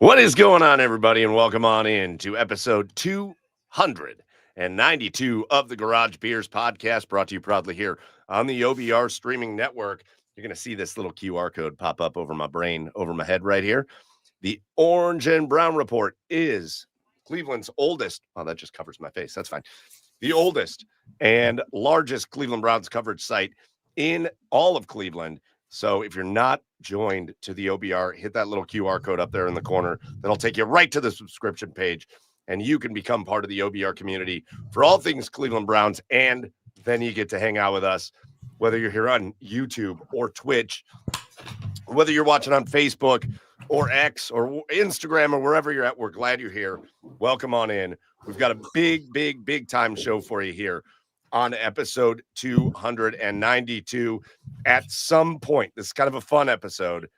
What is going on, everybody, and welcome on in to episode 292 of the Garage Beers podcast, brought to you proudly here on the OBR streaming network. You're going to see this little QR code pop up over my brain, over my head right here. The Orange and Brown Report is Cleveland's oldest. Oh, that just covers my face. That's fine. The oldest and largest Cleveland Browns coverage site in all of Cleveland. So if you're not joined to the OBR, hit that little QR code up there in the corner. That'll take you right to the subscription page, and you can become part of the OBR community for all things Cleveland Browns. And then you get to hang out with us, whether you're here on YouTube or Twitch, whether you're watching on Facebook or X or Instagram or wherever you're at. We're glad you're here. Welcome on in. We've got a big time show for you here on episode 292. At some point, this is kind of a fun episode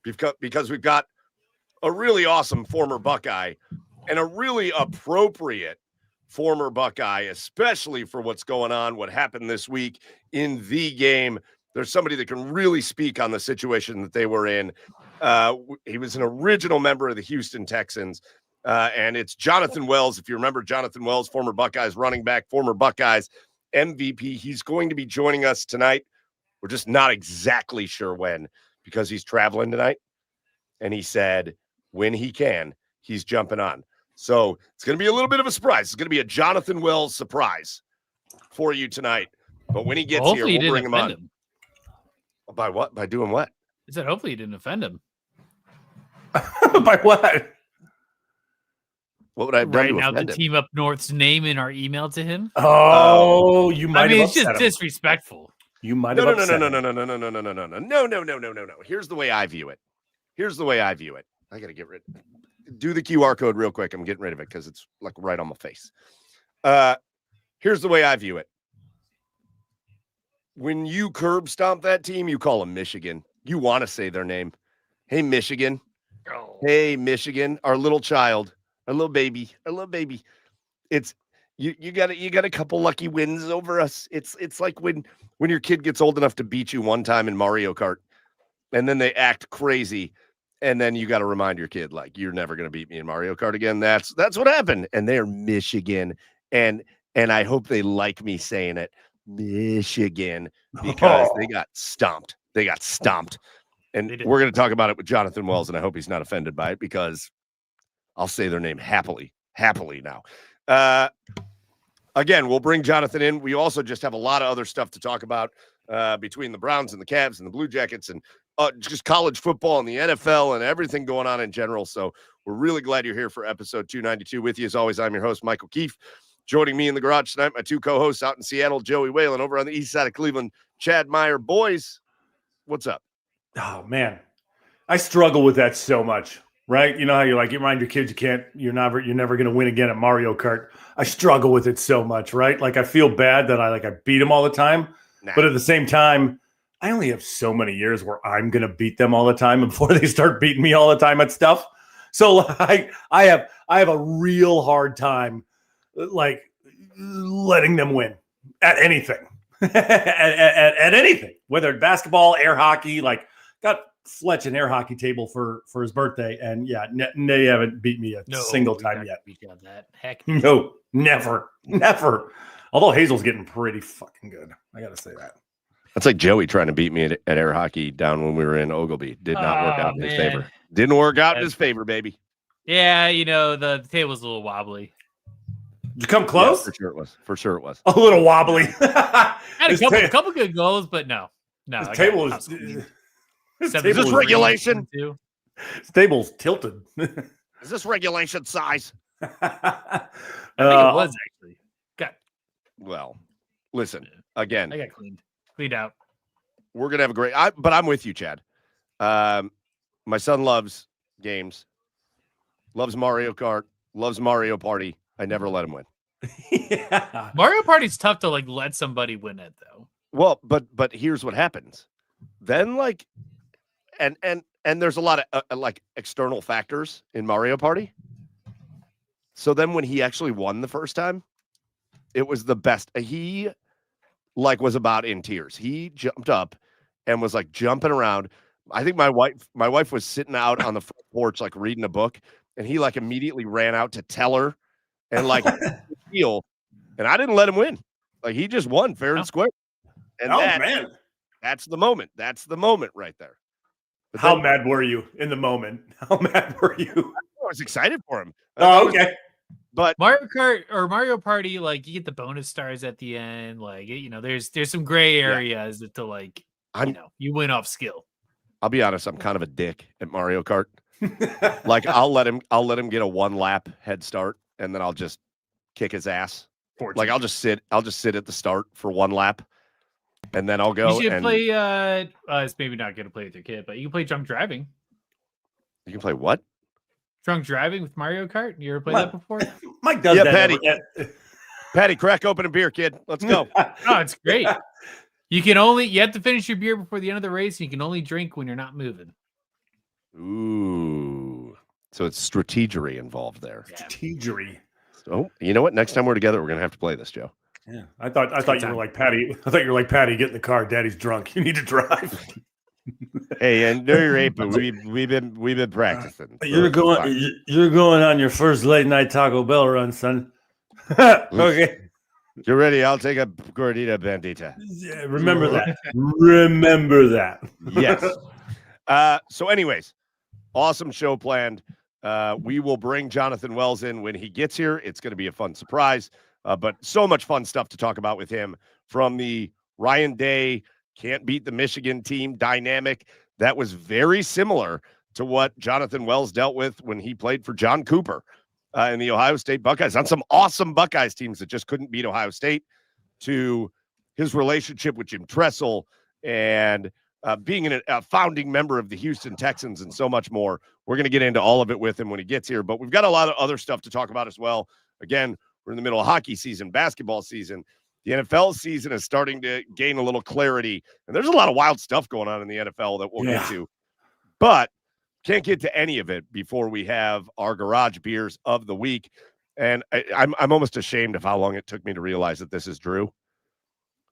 because we've got a really awesome former Buckeye and a really appropriate former Buckeye, especially for what's going on, what happened this week in the game. There's somebody that can really speak on the situation that they were in. He was an original member of the Houston Texans, and it's Jonathan Wells. If you remember Jonathan Wells, former Buckeyes running back, former Buckeyes MVP. He's going to be joining us tonight. We're just not exactly sure when, because he's traveling tonight. And he said when he can, he's jumping on. So it's going to be a little bit of a surprise. It's going to be a Jonathan Wells surprise for you tonight. But when he gets here, we'll bring him on. By what? By doing what? I said, hopefully you didn't offend him. By what? What would I have done to offend him? The team up north's name in our email to him. Oh, you might. I mean, it's just disrespectful. You might have. No. Here's the way I view it. I gotta get rid. Do the QR code real quick. I'm getting rid of it because it's like right on my face. Here's the way I view it. When you curb stomp that team, you call them Michigan. You want to say their name. Hey, Michigan. Oh. Hey, Michigan. Our little child. Our little baby. It's you got a couple lucky wins over us. It's like when your kid gets old enough to beat you one time in Mario Kart, and then they act crazy, and then you got to remind your kid, like, you're never going to beat me in Mario Kart again. That's what happened. And they're Michigan, and I hope they like me saying it, Michigan, because they got stomped. And we're going to talk about it with Jonathan Wells, and I hope he's not offended by it, because I'll say their name happily now. Again, we'll bring Jonathan in. We also just have a lot of other stuff to talk about between the Browns and the Cavs and the Blue Jackets and just college football and the NFL and everything going on in general. So we're really glad you're here for episode 292. With you, as always, I'm your host, Michael Keefe. Joining me in the garage tonight, my two co-hosts out in Seattle, Joey Whalen, over on the east side of Cleveland, Chad Meyer. Boys, what's up? Oh, man. I struggle with that so much. Right? You know how you remind your kids you're never going to win again at Mario Kart. I struggle with it so much, right? Like, I feel bad that I beat them all the time. Nah. But at the same time, I only have so many years where I'm going to beat them all the time before they start beating me all the time at stuff. So I have a real hard time letting them win at anything. at anything, whether it's basketball, air hockey, got Fletch an air hockey table for his birthday, and they haven't beat me a single time yet. That. Heck no, never. Although Hazel's getting pretty fucking good, I gotta say that. That's like Joey trying to beat me at air hockey down when we were in Ogleby. Did not work out in his favor. Didn't work out in his favor, baby. Yeah, the table's a little wobbly. Did you come close? Yeah, for sure it was. A little wobbly. Had a couple good goals, but no. This table is. Is this regulation? This table's tilted. Is this regulation size? I think it was actually. Well, listen, again. I got cleaned out. We're going to have a great, but I'm with you, Chad. My son loves games, loves Mario Kart, loves Mario Party. I never let him win. Yeah. Mario Party's tough to let somebody win it, though. Well, but here's what happens. Then and there's a lot of external factors in Mario Party. So then when he actually won the first time, it was the best. He was about in tears. He jumped up and was jumping around. I think my wife was sitting out on the front porch, like reading a book, and he like immediately ran out to tell her and like feel, and I didn't let him win. Like he just won fair and square. And man. That's the moment. That's the moment right there. But How mad were you in the moment? How mad were you? I was excited for him. Oh, okay. But Mario Kart or Mario Party, like you get the bonus stars at the end. Like, you know, there's some gray areas that to like, you win off skill. I'll be honest, I'm kind of a dick at Mario Kart. Like I'll let him get a 1 lap head start, and then I'll just kick his ass. Like I'll just sit at the start for 1 lap, and then I'll go. You should play. It's maybe not going to play with your kid, but you can play drunk driving. You can play what? Drunk driving with Mario Kart. You ever played that before? Mike does that. Patty. Patty, crack open a beer, kid. Let's go. Oh, it's great. You have to finish your beer before the end of the race. And you can only drink when you're not moving. Ooh, so it's strategery involved there. Yeah. Strategery. So you know what? Next time we're together, we're gonna have to play this, Joe. Yeah, I thought you were like Patty. I thought you were like Patty. Get in the car. Daddy's drunk. You need to drive. Hey, and no, you're right, but we've been practicing. You're going on your first late night Taco Bell run, son. Okay. You're ready. I'll take a gordita bandita. Yeah, remember that. Remember that. Yes. So anyways, awesome show planned. We will bring Jonathan Wells in when he gets here. It's going to be a fun surprise, but so much fun stuff to talk about with him from the Ryan Day can't beat the Michigan team dynamic. That was very similar to what Jonathan Wells dealt with when he played for John Cooper in the Ohio State Buckeyes on some awesome Buckeyes teams that just couldn't beat Ohio State, to his relationship with Jim Tressel and being a founding member of the Houston Texans and so much more. We're going to get into all of it with him when he gets here, but we've got a lot of other stuff to talk about as well. Again, we're in the middle of hockey season, basketball season. The NFL season is starting to gain a little clarity, and there's a lot of wild stuff going on in the NFL that we'll get to, but can't get to any of it before we have our garage beers of the week. And I'm almost ashamed of how long it took me to realize that this is Drew,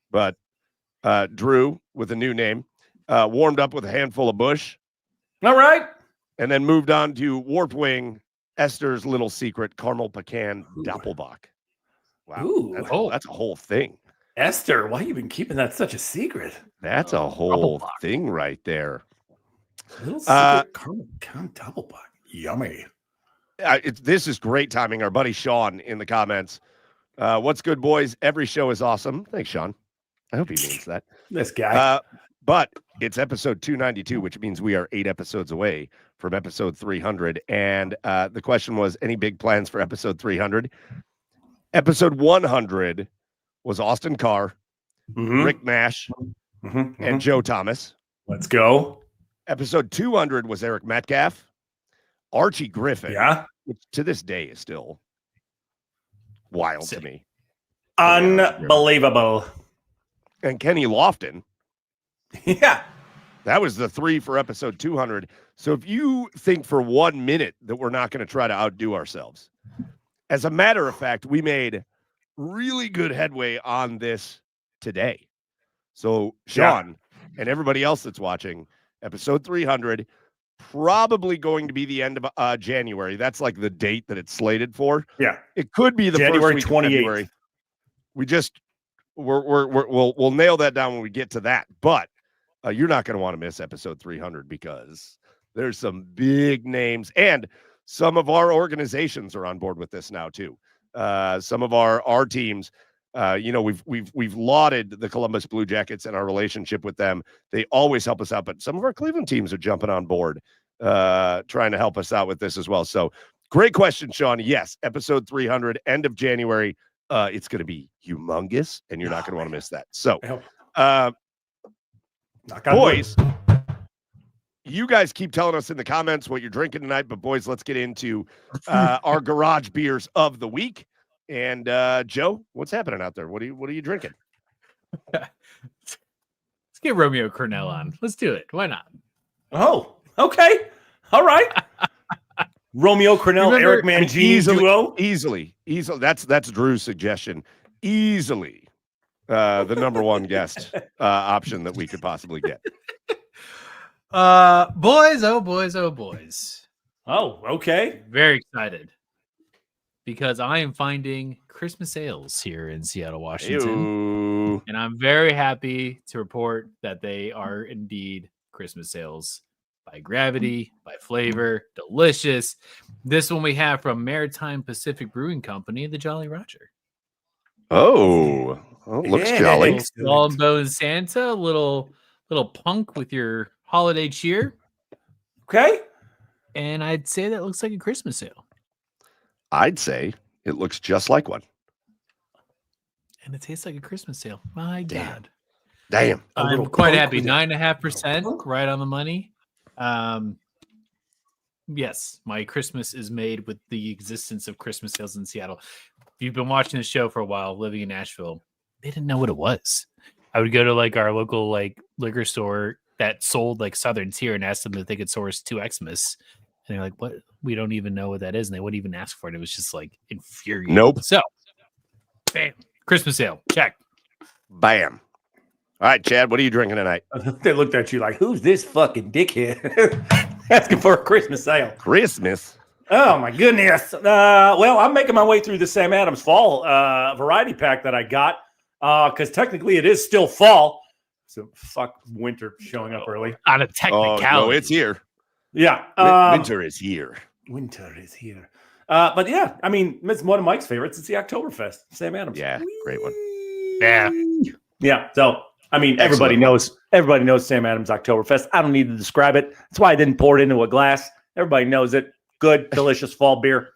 but Drew with a new name, warmed up with a handful of Busch. All right. And then moved on to Warp Wing, Esther's Little Secret, Caramel Pecan Doppelbock. Wow. Ooh, that's a whole thing. Esther, why have you been keeping that such a secret? That's a whole thing right there. Little Secret Caramel Pecan Doppelbock. Yummy. This is great timing. Our buddy Sean in the comments. What's good, boys? Every show is awesome. Thanks, Sean. I hope he means that. This guy. But it's episode 292, which means we are 8 episodes away from episode 300. And the question was, any big plans for episode 300? Episode 100 was Austin Carr, Rick Nash, and Joe Thomas. Let's go. Episode 200 was Eric Metcalf, Archie Griffin, which to this day is still wild to me. Unbelievable. And Kenny Lofton. Yeah. That was the 3 for episode 200. So if you think for 1 minute that we're not going to try to outdo ourselves, as a matter of fact, we made really good headway on this today. So Sean and everybody else that's watching, episode 300, probably going to be the end of January. That's like the date that it's slated for. Yeah. It could be the January first week 28th. of February. We'll nail that down when we get to that. But you're not going to want to miss episode 300 because there's some big names, and some of our organizations are on board with this now too. Some of our teams, we've lauded the Columbus Blue Jackets and our relationship with them. They always help us out, but some of our Cleveland teams are jumping on board, trying to help us out with this as well. So great question, Sean. Yes, episode 300, end of January. It's going to be humongous, and you're not going to want to miss that. So, boys, you guys keep telling us in the comments what you're drinking tonight, but boys, let's get into our garage beers of the week. And Joe, what's happening out there? What are you drinking? Let's get Romeo Cornell on. Let's do it. Why not? Oh, okay. All right. Romeo Cornell, Eric Mangini duo. Easily. That's Drew's suggestion. Easily the number one guest option that we could possibly get. Boys, oh boys, oh boys. Oh, okay. Very excited because I am finding Christmas sales here in Seattle, Washington. Ew. And I'm very happy to report that they are indeed Christmas sales by gravity, by flavor, delicious. This one we have from Maritime Pacific Brewing Company, the Jolly Roger. Oh, looks Yeah. jolly. Little Skull and Bones Santa, little punk with your holiday cheer. Okay. And I'd say that looks like a Christmas sale. I'd say it looks just like one. And it tastes like a Christmas sale. My God. Damn. I'm quite happy. 9.5%, right on the money. Yes, my Christmas is made with the existence of Christmas sales in Seattle. If you've been watching the show for a while, living in Nashville, they didn't know what it was. I would go to like our local like liquor store that sold like Southern Tier and ask them if they could source 2 Xmas. And they're like, what? We don't even know what that is. And they wouldn't even ask for it. It was just like infuriating. Nope. So, bam. Christmas sale. Check. Bam. All right, Chad, what are you drinking tonight? They looked at you like, who's this fucking dickhead asking for a Christmas sale? Christmas. Oh, my goodness. Well, I'm making my way through the Sam Adams fall variety pack that I got because technically it is still fall. So fuck winter showing up early. On a technicality. Oh, no, it's here. Yeah. Winter is here. Winter is here. But yeah, I mean, it's one of Mike's favorites. It's the Oktoberfest. Sam Adams. Yeah, great one. Yeah. Yeah. So, I mean, Excellent. everybody knows Sam Adams Oktoberfest. I don't need to describe it. That's why I didn't pour it into a glass. Everybody knows it. Good, delicious fall beer.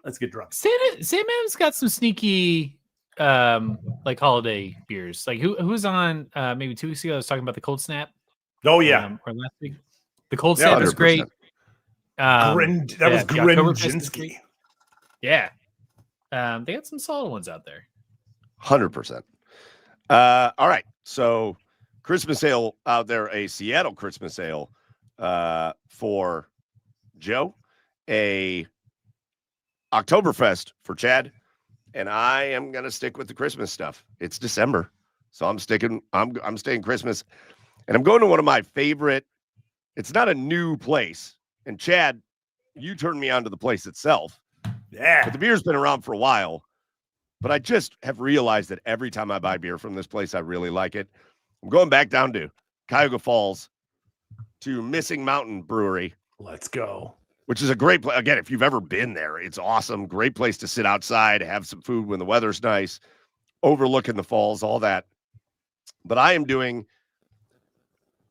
Let's get drunk. Sam Adams got some sneaky like holiday beers. Like who's on maybe 2 weeks ago I was talking about the Cold Snap. Oh yeah. Or last week. The Cold Snap is 100%. great. That was the Oktoberfest is Grinjinsky. great. Yeah. They got some solid ones out there. 100%. All right. So Christmas sale out there, a Seattle Christmas sale for Joe, a Oktoberfest for Chad, and I am going to stick with the Christmas stuff. It's December, so I'm staying Christmas, and I'm going to one of my favorite. It's not a new place, and Chad, you turned me on to the place itself. Yeah. But the beer's been around for a while. But I just have realized that every time I buy beer from this place, I really like it. I'm going back down to Cuyahoga Falls to Missing Mountain Brewery. Let's go. Which is a great place. Again, if you've ever been there, it's awesome. Great place to sit outside, have some food when the weather's nice, overlooking the falls, all that. But I am doing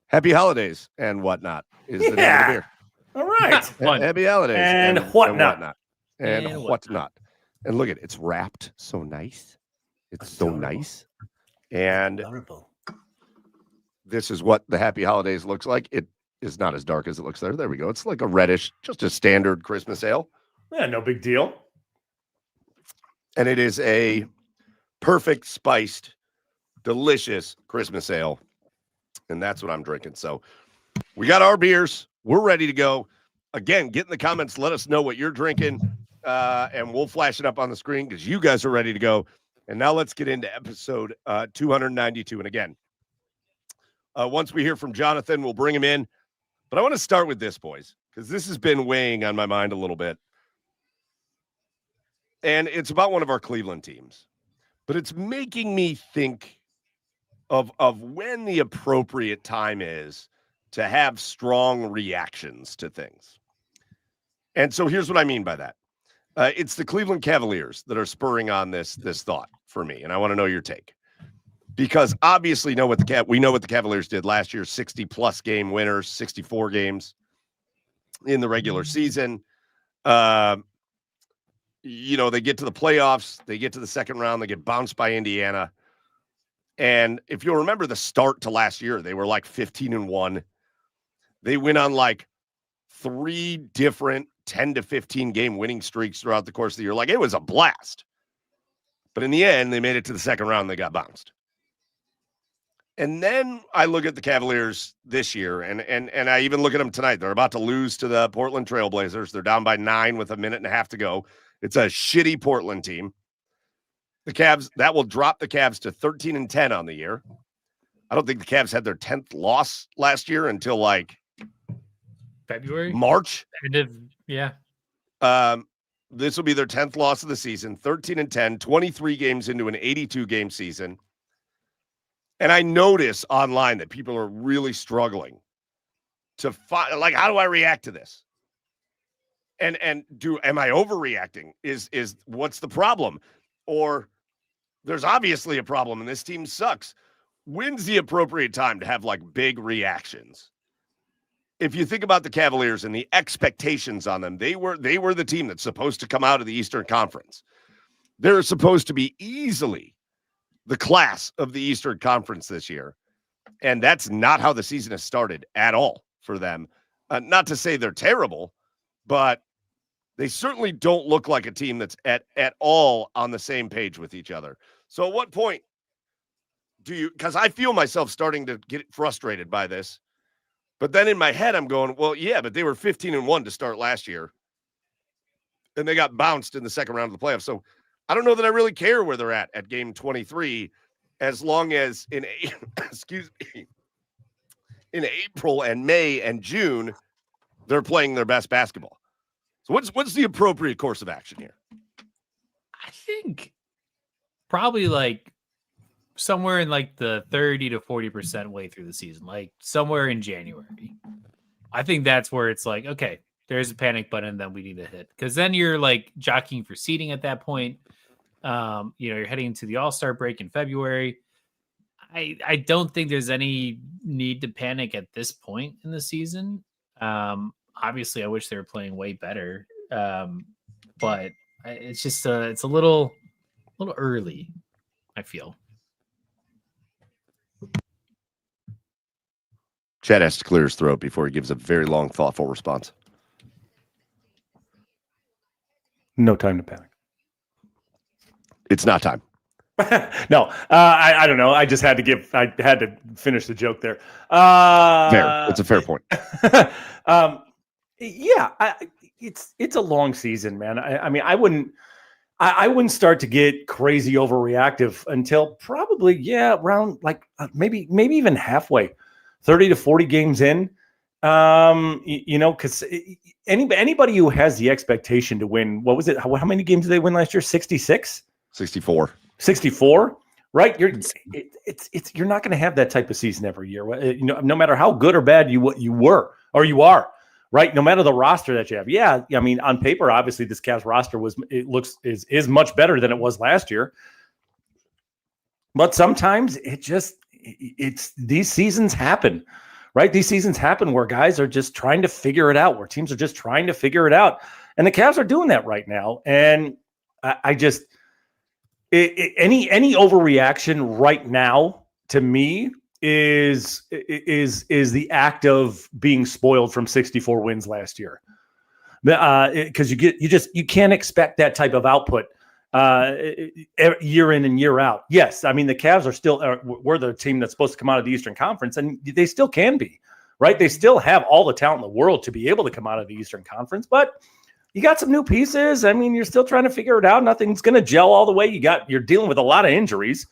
Happy Holidays and Whatnot is the name of the beer. All right. Happy Holidays and whatnot. And whatnot. And look at it. It's wrapped so nice. It's so nice. And this is what the Happy Holidays looks like. It is not as dark as it looks there. There we go. It's like a reddish, just a standard Christmas ale. Yeah, no big deal. And it is a perfect spiced, delicious Christmas ale. And that's what I'm drinking. So we got our beers. We're ready to go. Again, get in the comments. Let us know what you're drinking. And we'll flash it up on the screen because you guys are ready to go. And now let's get into episode 292. And again, once we hear from Jonathan, we'll bring him in. But I want to start with this, boys, because this has been weighing on my mind a little bit. And it's about one of our Cleveland teams. But it's making me think of when the appropriate time is to have strong reactions to things. And so here's what I mean by that. It's the Cleveland Cavaliers that are spurring on this thought for me, and I want to know your take. Because obviously we know what the Cavaliers did last year, 60-plus game winners, 64 games in the regular season. They get to the playoffs, they get to the second round, they get bounced by Indiana. And if you'll remember the start to last year, they were like 15-1. They went on like 3 different 10 to 15 game winning streaks throughout the course of the year. Like, it was a blast. But in the end, they made it to the second round. They got bounced. And then I look at the Cavaliers this year, and I even look at them tonight. They're about to lose to the Portland Trailblazers. They're down by 9 with a minute and a half to go. It's a shitty Portland team. The Cavs, that will drop the Cavs to 13-10 on the year. I don't think the Cavs had their 10th loss last year until like February, March. end of yeah. This will be their 10th loss of the season, 13-10, 23 games into an 82-game season. And I notice online that people are really struggling to find, like, how do I react to this? And am I overreacting? Is what's the problem? Or there's obviously a problem and this team sucks. When's the appropriate time to have like big reactions? If you think about the Cavaliers and the expectations on them, they were the team that's supposed to come out of the Eastern Conference. They're supposed to be easily the class of the Eastern Conference this year. And that's not how the season has started at all for them. Not to say they're terrible, but they certainly don't look like a team that's at all on the same page with each other. So at what point do you, because I feel myself starting to get frustrated by this, but then in my head I'm going, well, yeah, but they were 15-1 to start last year, and they got bounced in the second round of the playoffs. So I don't know that I really care where they're at game 23, as long as in in April and May and June they're playing their best basketball. So what's the appropriate course of action here? I think probably like somewhere in like the 30 to 40% way through the season, like somewhere in January. I think that's where it's like, okay, there's a panic button that we need to hit, because then you're like jockeying for seeding at that point. You're heading into the All-Star break in February. I don't think there's any need to panic at this point in the season. Obviously, I wish they were playing way better, but it's just it's a little early, I feel. Chad has to clear his throat before he gives a very long, thoughtful response. No time to panic. It's not time. No, I don't know. I just had to finish the joke there. Fair. It's a fair point. Yeah, it's a long season, man. I mean, I wouldn't start to get crazy overreactive until probably around like maybe even halfway, 30 to 40 games in. Because anybody who has the expectation to win, what was it? How many games did they win last year? 66? 64. 64, right? You're not going to have that type of season every year. No matter how good or bad you were or you are, right? No matter the roster that you have. Yeah, I mean, on paper, obviously, this Cavs roster is much better than it was last year. But sometimes it's these seasons happen, right? These seasons happen where guys are just trying to figure it out, where teams are just trying to figure it out, and the Cavs are doing that right now. And any overreaction right now to me is the act of being spoiled from 64 wins last year, because you can't expect that type of output year in and year out. Yes, I mean the Cavs we're the team that's supposed to come out of the Eastern Conference, and they still can be, right? They still have all the talent in the world to be able to come out of the Eastern Conference, but you got some new pieces. I mean, you're still trying to figure it out. Nothing's going to gel all the way. You're dealing with a lot of injuries,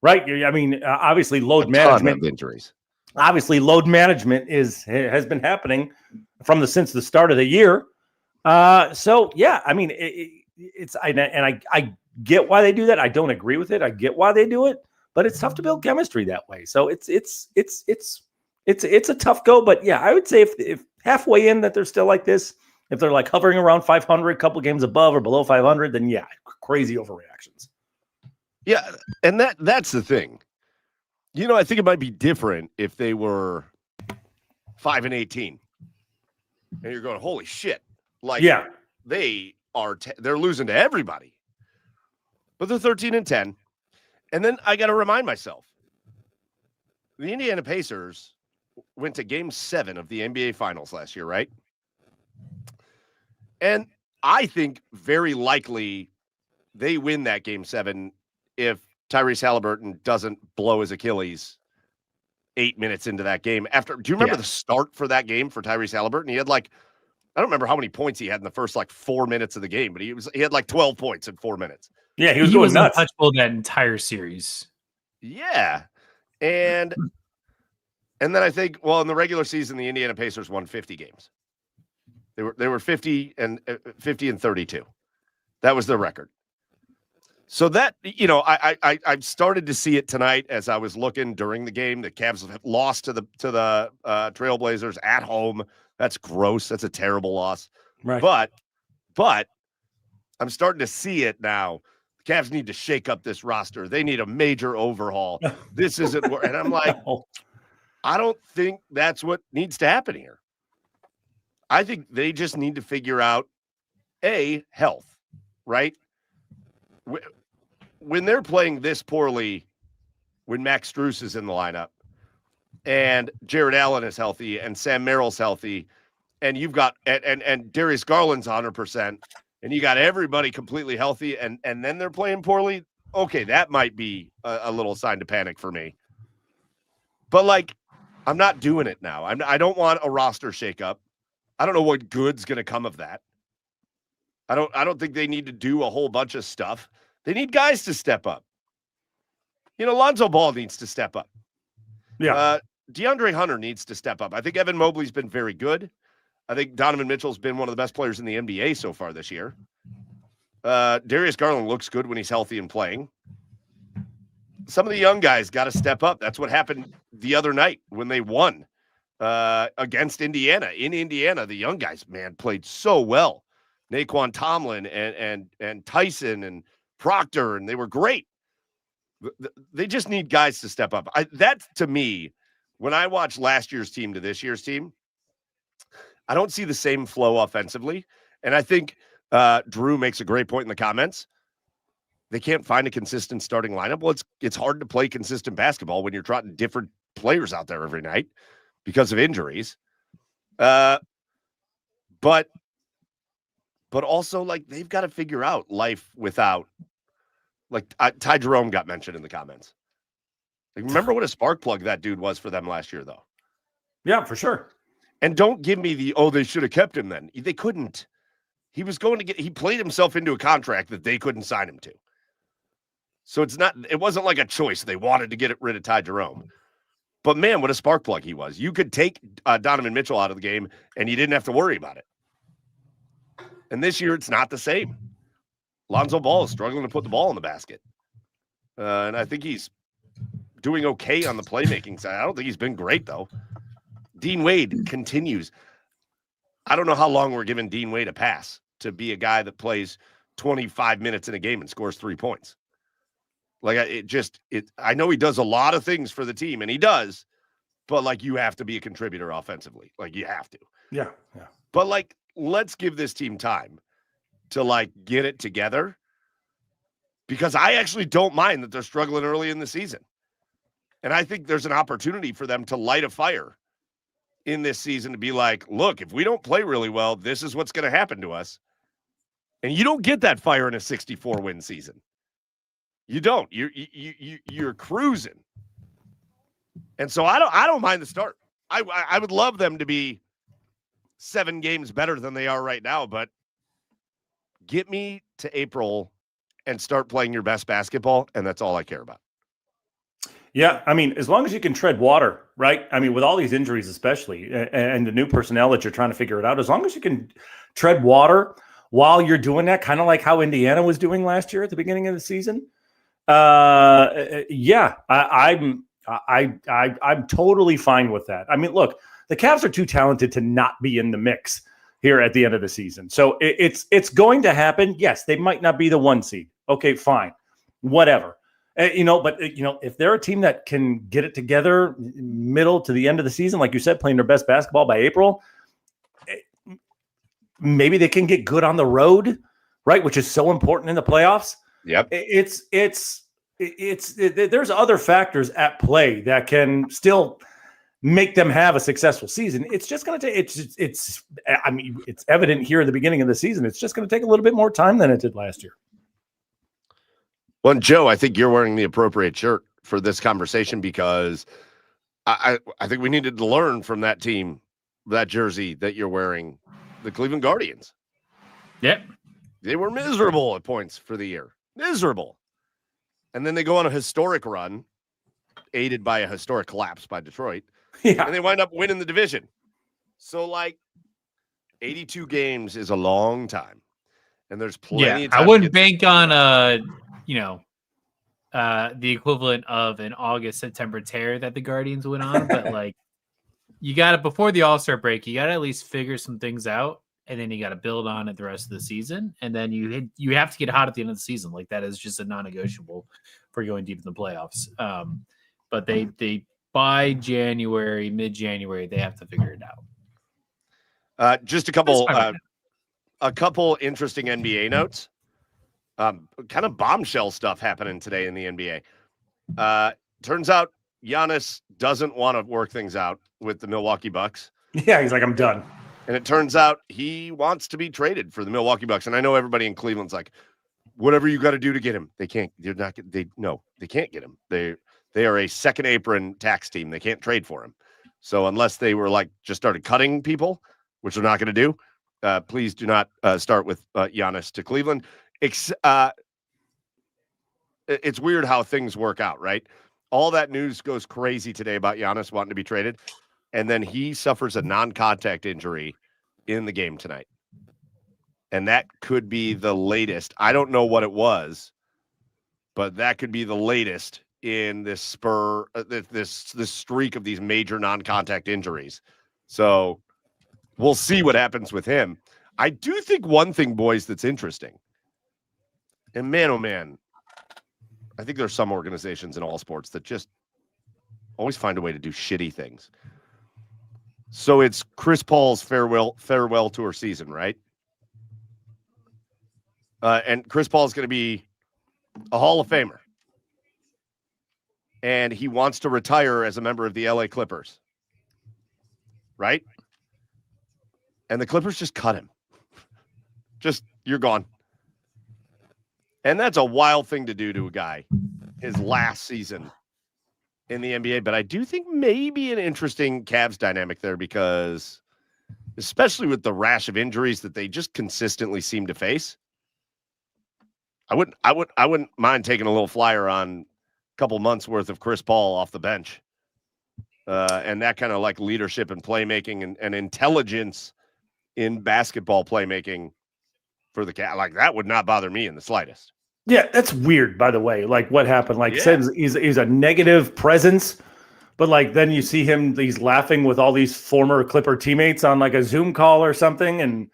right? I mean, obviously load management. Ton of injuries. Obviously, load management has been happening since the start of the year. So yeah, I mean, I get why they do that. I don't agree with it. I get why they do it, but it's tough to build chemistry that way. So it's a tough go. But yeah, I would say if halfway in that they're still like this. If they're like hovering around 500, a couple games above or below 500, then yeah, crazy overreactions. Yeah, and that's the thing. I think it might be different if they were 5-18, and you're going, holy shit! Like, yeah, they're losing to everybody, but they're 13-10, and then I got to remind myself, the Indiana Pacers went to Game 7 of the NBA Finals last year, right? And I think very likely they win that Game 7 if Tyrese Halliburton doesn't blow his Achilles 8 minutes into that game. Do you remember the start for that game for Tyrese Halliburton? He had I don't remember how many points he had in the first 4 minutes of the game, but he had 12 points in 4 minutes. Yeah, he was nuts. Untouchable that entire series. Yeah. And then I think, in the regular season, the Indiana Pacers won 50 games. They were 50 and 32. That was their record. So that, I've started to see it tonight as I was looking during the game. The Cavs have lost to the Trailblazers at home. That's gross. That's a terrible loss. Right. But I'm starting to see it now. The Cavs need to shake up this roster. They need a major overhaul. This isn't where, and I'm like, I don't think that's what needs to happen here. I think they just need to figure out health, right? When they're playing this poorly, when Max Strus is in the lineup and Jared Allen is healthy and Sam Merrill's healthy and you've got and Darius Garland's 100% and you got everybody completely healthy and then they're playing poorly, okay, that might be a little sign to panic for me. But like, I'm not doing it now. I don't want a roster shakeup. I don't know what good's going to come of that. I don't think they need to do a whole bunch of stuff. They need guys to step up. Lonzo Ball needs to step up. Yeah. DeAndre Hunter needs to step up. I think Evan Mobley's been very good. I think Donovan Mitchell's been one of the best players in the NBA so far this year. Darius Garland looks good when he's healthy and playing. Some of the young guys got to step up. That's what happened the other night when they won against Indiana. In Indiana, the young guys, man, played so well. Naquan Tomlin and Tyson and Proctor, and they were great. They just need guys to step up. That, to me, when I watch last year's team to this year's team, I don't see the same flow offensively. And I think Drew makes a great point in the comments. They can't find a consistent starting lineup. Well, it's hard to play consistent basketball when you're trotting different players out there every night because of injuries. But also, like, they've got to figure out life without, like, Ty Jerome got mentioned in the comments. Like, remember what a spark plug that dude was for them last year, though. Yeah, for sure. And don't give me they should have kept him then. They couldn't. He played himself into a contract that they couldn't sign him to. So it wasn't like a choice. They wanted to get rid of Ty Jerome. But man, what a spark plug he was. You could take Donovan Mitchell out of the game and you didn't have to worry about it. And this year, it's not the same. Lonzo Ball is struggling to put the ball in the basket. And I think he's doing okay on the playmaking side. I don't think he's been great, though. Dean Wade continues. I don't know how long we're giving Dean Wade a pass to be a guy that plays 25 minutes in a game and scores 3 points. Like, I know he does a lot of things for the team, and he does, but, like, you have to be a contributor offensively. Like, you have to. Yeah. But, like, let's give this team time to, like, get it together, because I actually don't mind that they're struggling early in the season. And I think there's an opportunity for them to light a fire in this season to be like, look, if we don't play really well, this is what's going to happen to us. And you don't get that fire in a 64-win season. You don't. You're cruising. And so I don't mind the start. I would love them to be 7 games better than they are right now, but get me to April and start playing your best basketball, and that's all I care about. Yeah, I mean, as long as you can tread water, right? I mean, with all these injuries especially, and the new personnel that you're trying to figure it out, as long as you can tread water while you're doing that, kind of like how Indiana was doing last year at the beginning of the season. Yeah, I'm totally fine with that. I mean, look, the Cavs are too talented to not be in the mix here at the end of the season. So it's going to happen. Yes, they might not be the 1 seed. Okay, fine, whatever. But if they're a team that can get it together middle to the end of the season, like you said, playing their best basketball by April, maybe they can get good on the road, right? Which is so important in the playoffs. Yep. There's other factors at play that can still make them have a successful season. It's just going to take, it's evident here at the beginning of the season. It's just going to take a little bit more time than it did last year. Well, Joe, I think you're wearing the appropriate shirt for this conversation, because I think we needed to learn from that team, that jersey that you're wearing, the Cleveland Guardians. Yep. They were miserable at points for the year. Miserable. And then they go on a historic run, aided by a historic collapse by Detroit. Yeah. And they wind up winning the division. So, like, 82 games is a long time, and there's plenty of I time. wouldn't bank on the equivalent of an August September tear that the Guardians went on, but like you got to before the All-Star break, you got to at least figure some things out, and then you got to build on it the rest of the season, and then you have to get hot at the end of the season. Like that is just a non-negotiable for going deep in the playoffs. But they by January, mid-January, they have to figure it out. Just a couple interesting NBA notes. Kind of bombshell stuff happening today in the NBA. Turns out Giannis doesn't want to work things out with the Milwaukee Bucks. Yeah, he's like, I'm done. And it turns out he wants to be traded for the Milwaukee Bucks. And I know everybody in Cleveland's like, whatever you got to do to get him. They can't. They can't get him. They are a second apron tax team. They can't trade for him. So unless they were like just started cutting people, which they're not going to do, please do not start with Giannis to Cleveland. It's weird how things work out, right? All that news goes crazy today about Giannis wanting to be traded, and then he suffers a non-contact injury in the game tonight. And that could be the latest. I don't know what it was, but that could be the latest in this this streak of these major non-contact injuries. So we'll see what happens with him. I do think one thing, boys, that's interesting. And man, oh man, I think there's some organizations in all sports that just always find a way to do shitty things. So it's Chris Paul's farewell tour season, right? And Chris Paul is going to be a Hall of Famer. And he wants to retire as a member of the LA Clippers. Right? And the Clippers just cut him. Just, you're gone. And that's a wild thing to do to a guy, his last season in the NBA. But I do think maybe an interesting Cavs dynamic there because, especially with the rash of injuries that they just consistently seem to face, I wouldn't mind taking a little flyer on a couple months worth of Chris Paul off the bench, and that kind of like leadership and playmaking and intelligence in basketball playmaking for the Cavs. Like that would not bother me in the slightest. Yeah, that's weird, by the way. Like what happened? Like said he's a negative presence, but like then you see him, he's laughing with all these former Clipper teammates on like a Zoom call or something, and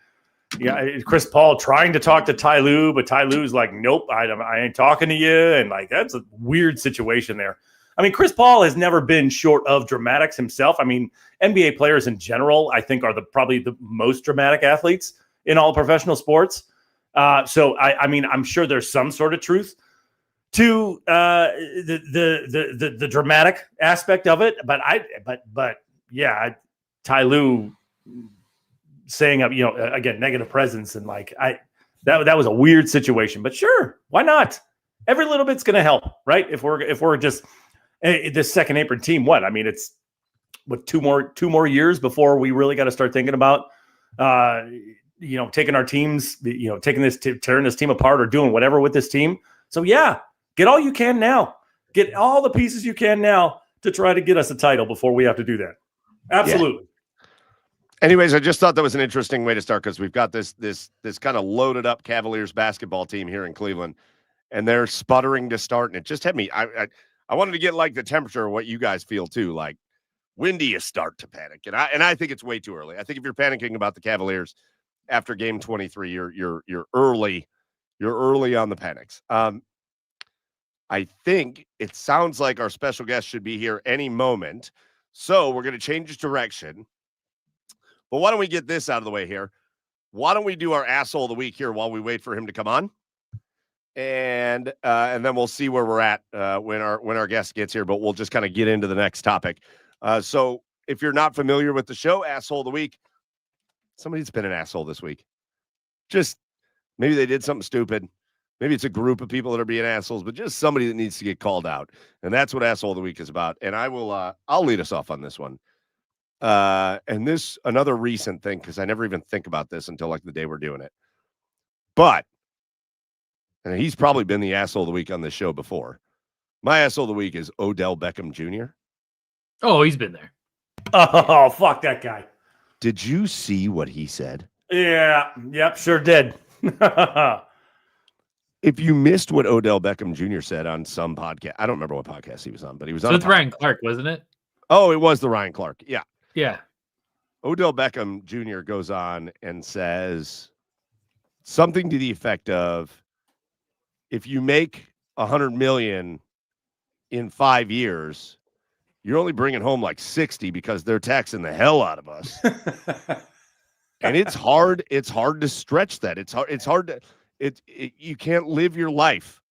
Chris Paul trying to talk to Ty Lue, but Ty Lue's like, nope, I ain't talking to you, and like that's a weird situation there. I mean, Chris Paul has never been short of dramatics himself. I mean, NBA players in general, I think, are probably the most dramatic athletes in all professional sports. So I mean, I'm sure there's some sort of truth to the dramatic aspect of it, but Ty Lue saying up, again, negative presence and like that was a weird situation, but sure, why not? Every little bit's going to help, right? If we're just this second apron team, what I mean, it's what two more years before we really got to start thinking about taking our teams, tearing this team apart or doing whatever with this team. So yeah, get all you can now. Get all the pieces you can now to try to get us a title before we have to do that. Absolutely. Yeah. Anyways, I just thought that was an interesting way to start because we've got this kind of loaded up Cavaliers basketball team here in Cleveland, and they're sputtering to start, and it just had me. I wanted to get like the temperature of what you guys feel too. Like, when do you start to panic? And I think it's way too early. I think if you're panicking about the Cavaliers after game 23, you're early. You're early on the panics. I think it sounds like our special guest should be here any moment, so we're going to change direction. But why don't we get this out of the way here? Why don't we do our asshole of the week here while we wait for him to come on? And then we'll see where we're at when our guest gets here, but we'll just kind of get into the next topic. So if you're not familiar with the show, asshole of the week, somebody's been an asshole this week. Just maybe they did something stupid. Maybe it's a group of people that are being assholes, but just somebody that needs to get called out. And that's what asshole of the week is about. And I'll lead us off on this one. And this another recent thing, because I never even think about this until like the day we're doing it. But, and he's probably been the asshole of the week on this show before. My asshole of the week is Odell Beckham Jr. Oh, he's been there. Oh, fuck that guy. Did you see what he said? Yeah. Yep. Sure did. If you missed what Odell Beckham Jr. said on some podcast, I don't remember what podcast he was on, but he was on. So it's Ryan Clark, wasn't it? Oh, it was the Ryan Clark. Yeah. Yeah. Odell Beckham Jr. goes on and says something to the effect of, if you make $100 million in 5 years, you're only bringing home like 60 because they're taxing the hell out of us. And it's hard. It's hard to stretch that. It's hard to. You can't live your life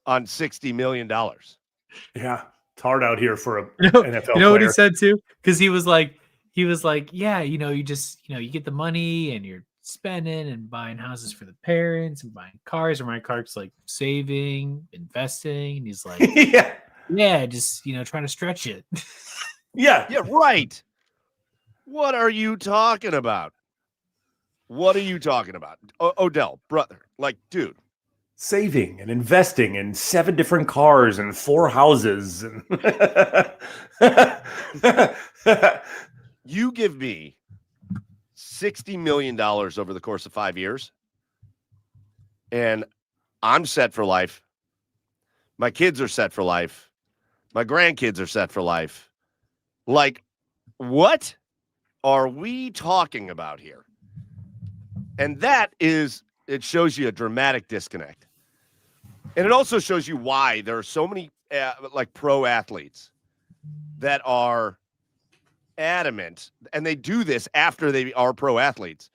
on $60 million. Yeah, it's hard out here for a NFL player. You know what he said too? Because he was like, yeah, you get the money and you're spending and buying houses for the parents and buying cars. And Ryan Clark's like saving, investing, and he's like, yeah, just trying to stretch it. Yeah, right. What are you talking about? What are you talking about? Odell, brother, like, dude. Saving and investing in 7 different cars and 4 houses. And you give me $60 million over the course of 5 years, and I'm set for life. My kids are set for life. My grandkids are set for life. Like, what are we talking about here? And it shows you a dramatic disconnect. And it also shows you why there are so many pro athletes that are adamant, and they do this after they are pro athletes,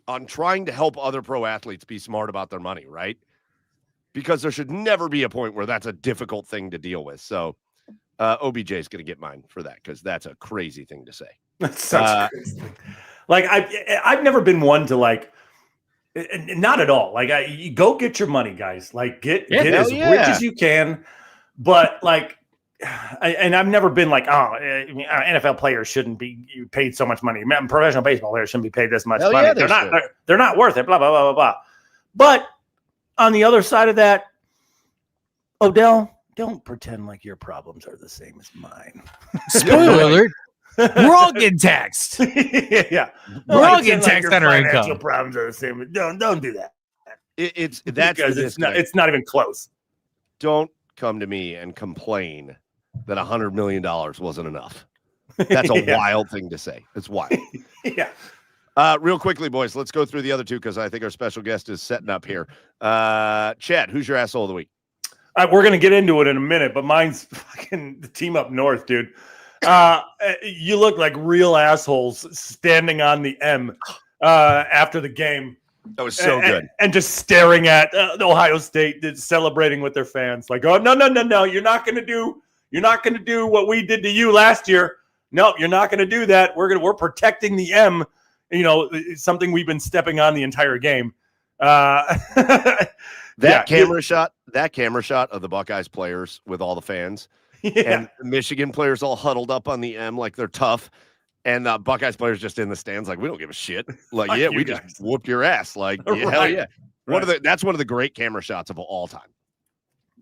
on trying to help other pro athletes be smart about their money, right? Because there should never be a point where that's a difficult thing to deal with. So OBJ is going to get mine for that, because that's a crazy thing to say. That's such a crazy thing. Like, I've never been one to like, not at all. Like, you go get your money, guys. Like, get as rich as you can. But like, and I've never been like, NFL players shouldn't be paid so much money. Professional baseball players shouldn't be paid this much money. They're not worth it. Blah blah blah blah blah. But on the other side of that, Odell, don't pretend like your problems are the same as mine. Spoiler alert. We're all getting taxed. Yeah. We're all getting taxed on our income. Financial problems are the same. Don't do that. It's not even close. Don't come to me and complain that $100 million wasn't enough. That's a wild thing to say. It's wild. Yeah. Real quickly, boys, let's go through the other two, because I think our special guest is setting up here. Chad, who's your asshole of the week? We're going to get into it in a minute, but mine's fucking the team up north, dude. You look like real assholes standing on the M after the game. That was so good. And just staring at Ohio State, celebrating with their fans. Like, oh, no. You're not going to do what we did to you last year. Nope, you're not going to do that. We're protecting the M. It's something we've been stepping on the entire game. That camera shot of the Buckeyes players with all the fans, and the Michigan players all huddled up on the M like they're tough, and the Buckeyes players just in the stands like, we don't give a shit. Like, yeah, we just whooped your ass. Like, yeah, hell yeah. That's one of the great camera shots of all time.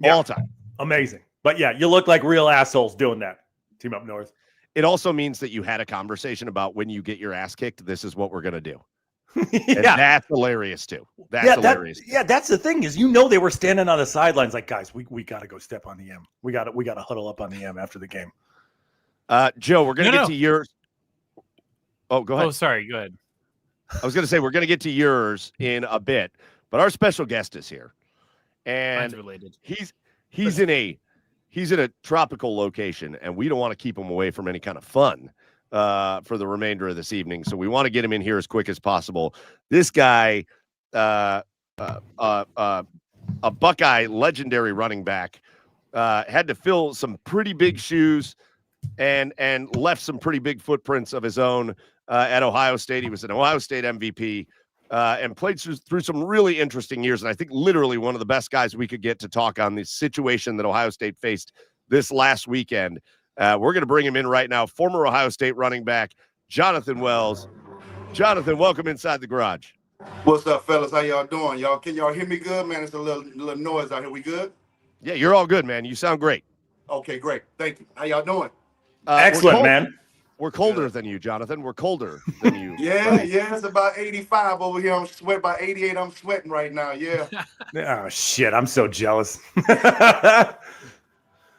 Yeah. All time. Amazing. But yeah, you look like real assholes doing that. Team up north. It also means that you had a conversation about, when you get your ass kicked, this is what we're going to do. And that's hilarious too. That's hilarious. That's the thing, is they were standing on the sidelines like, guys, we got to go step on the M. We got to huddle up on the M after the game. Joe, we're going to get to yours. Oh, go ahead. Oh, sorry. Go ahead. I was going to say, we're going to get to yours in a bit, but our special guest is here, and related. He's in a tropical location, and we don't want to keep him away from any kind of fun for the remainder of this evening. So we want to get him in here as quick as possible. This guy, a Buckeye legendary running back, had to fill some pretty big shoes and left some pretty big footprints of his own at Ohio State. He was an Ohio State MVP and played through some really interesting years. And I think literally one of the best guys we could get to talk on the situation that Ohio State faced this last weekend. We're going to bring him in right now. Former Ohio State running back, Jonathan Wells. Jonathan, welcome inside the garage. What's up, fellas? How y'all doing? Can y'all hear me good, man? It's a little noise out here. We good? Yeah, you're all good, man. You sound great. Okay, great. Thank you. How y'all doing? Excellent, man. We're colder than you, Jonathan. We're colder than you. Yeah, it's about 85 over here. I'm sweating. By 88, I'm sweating right now. Yeah. Oh shit, I'm so jealous.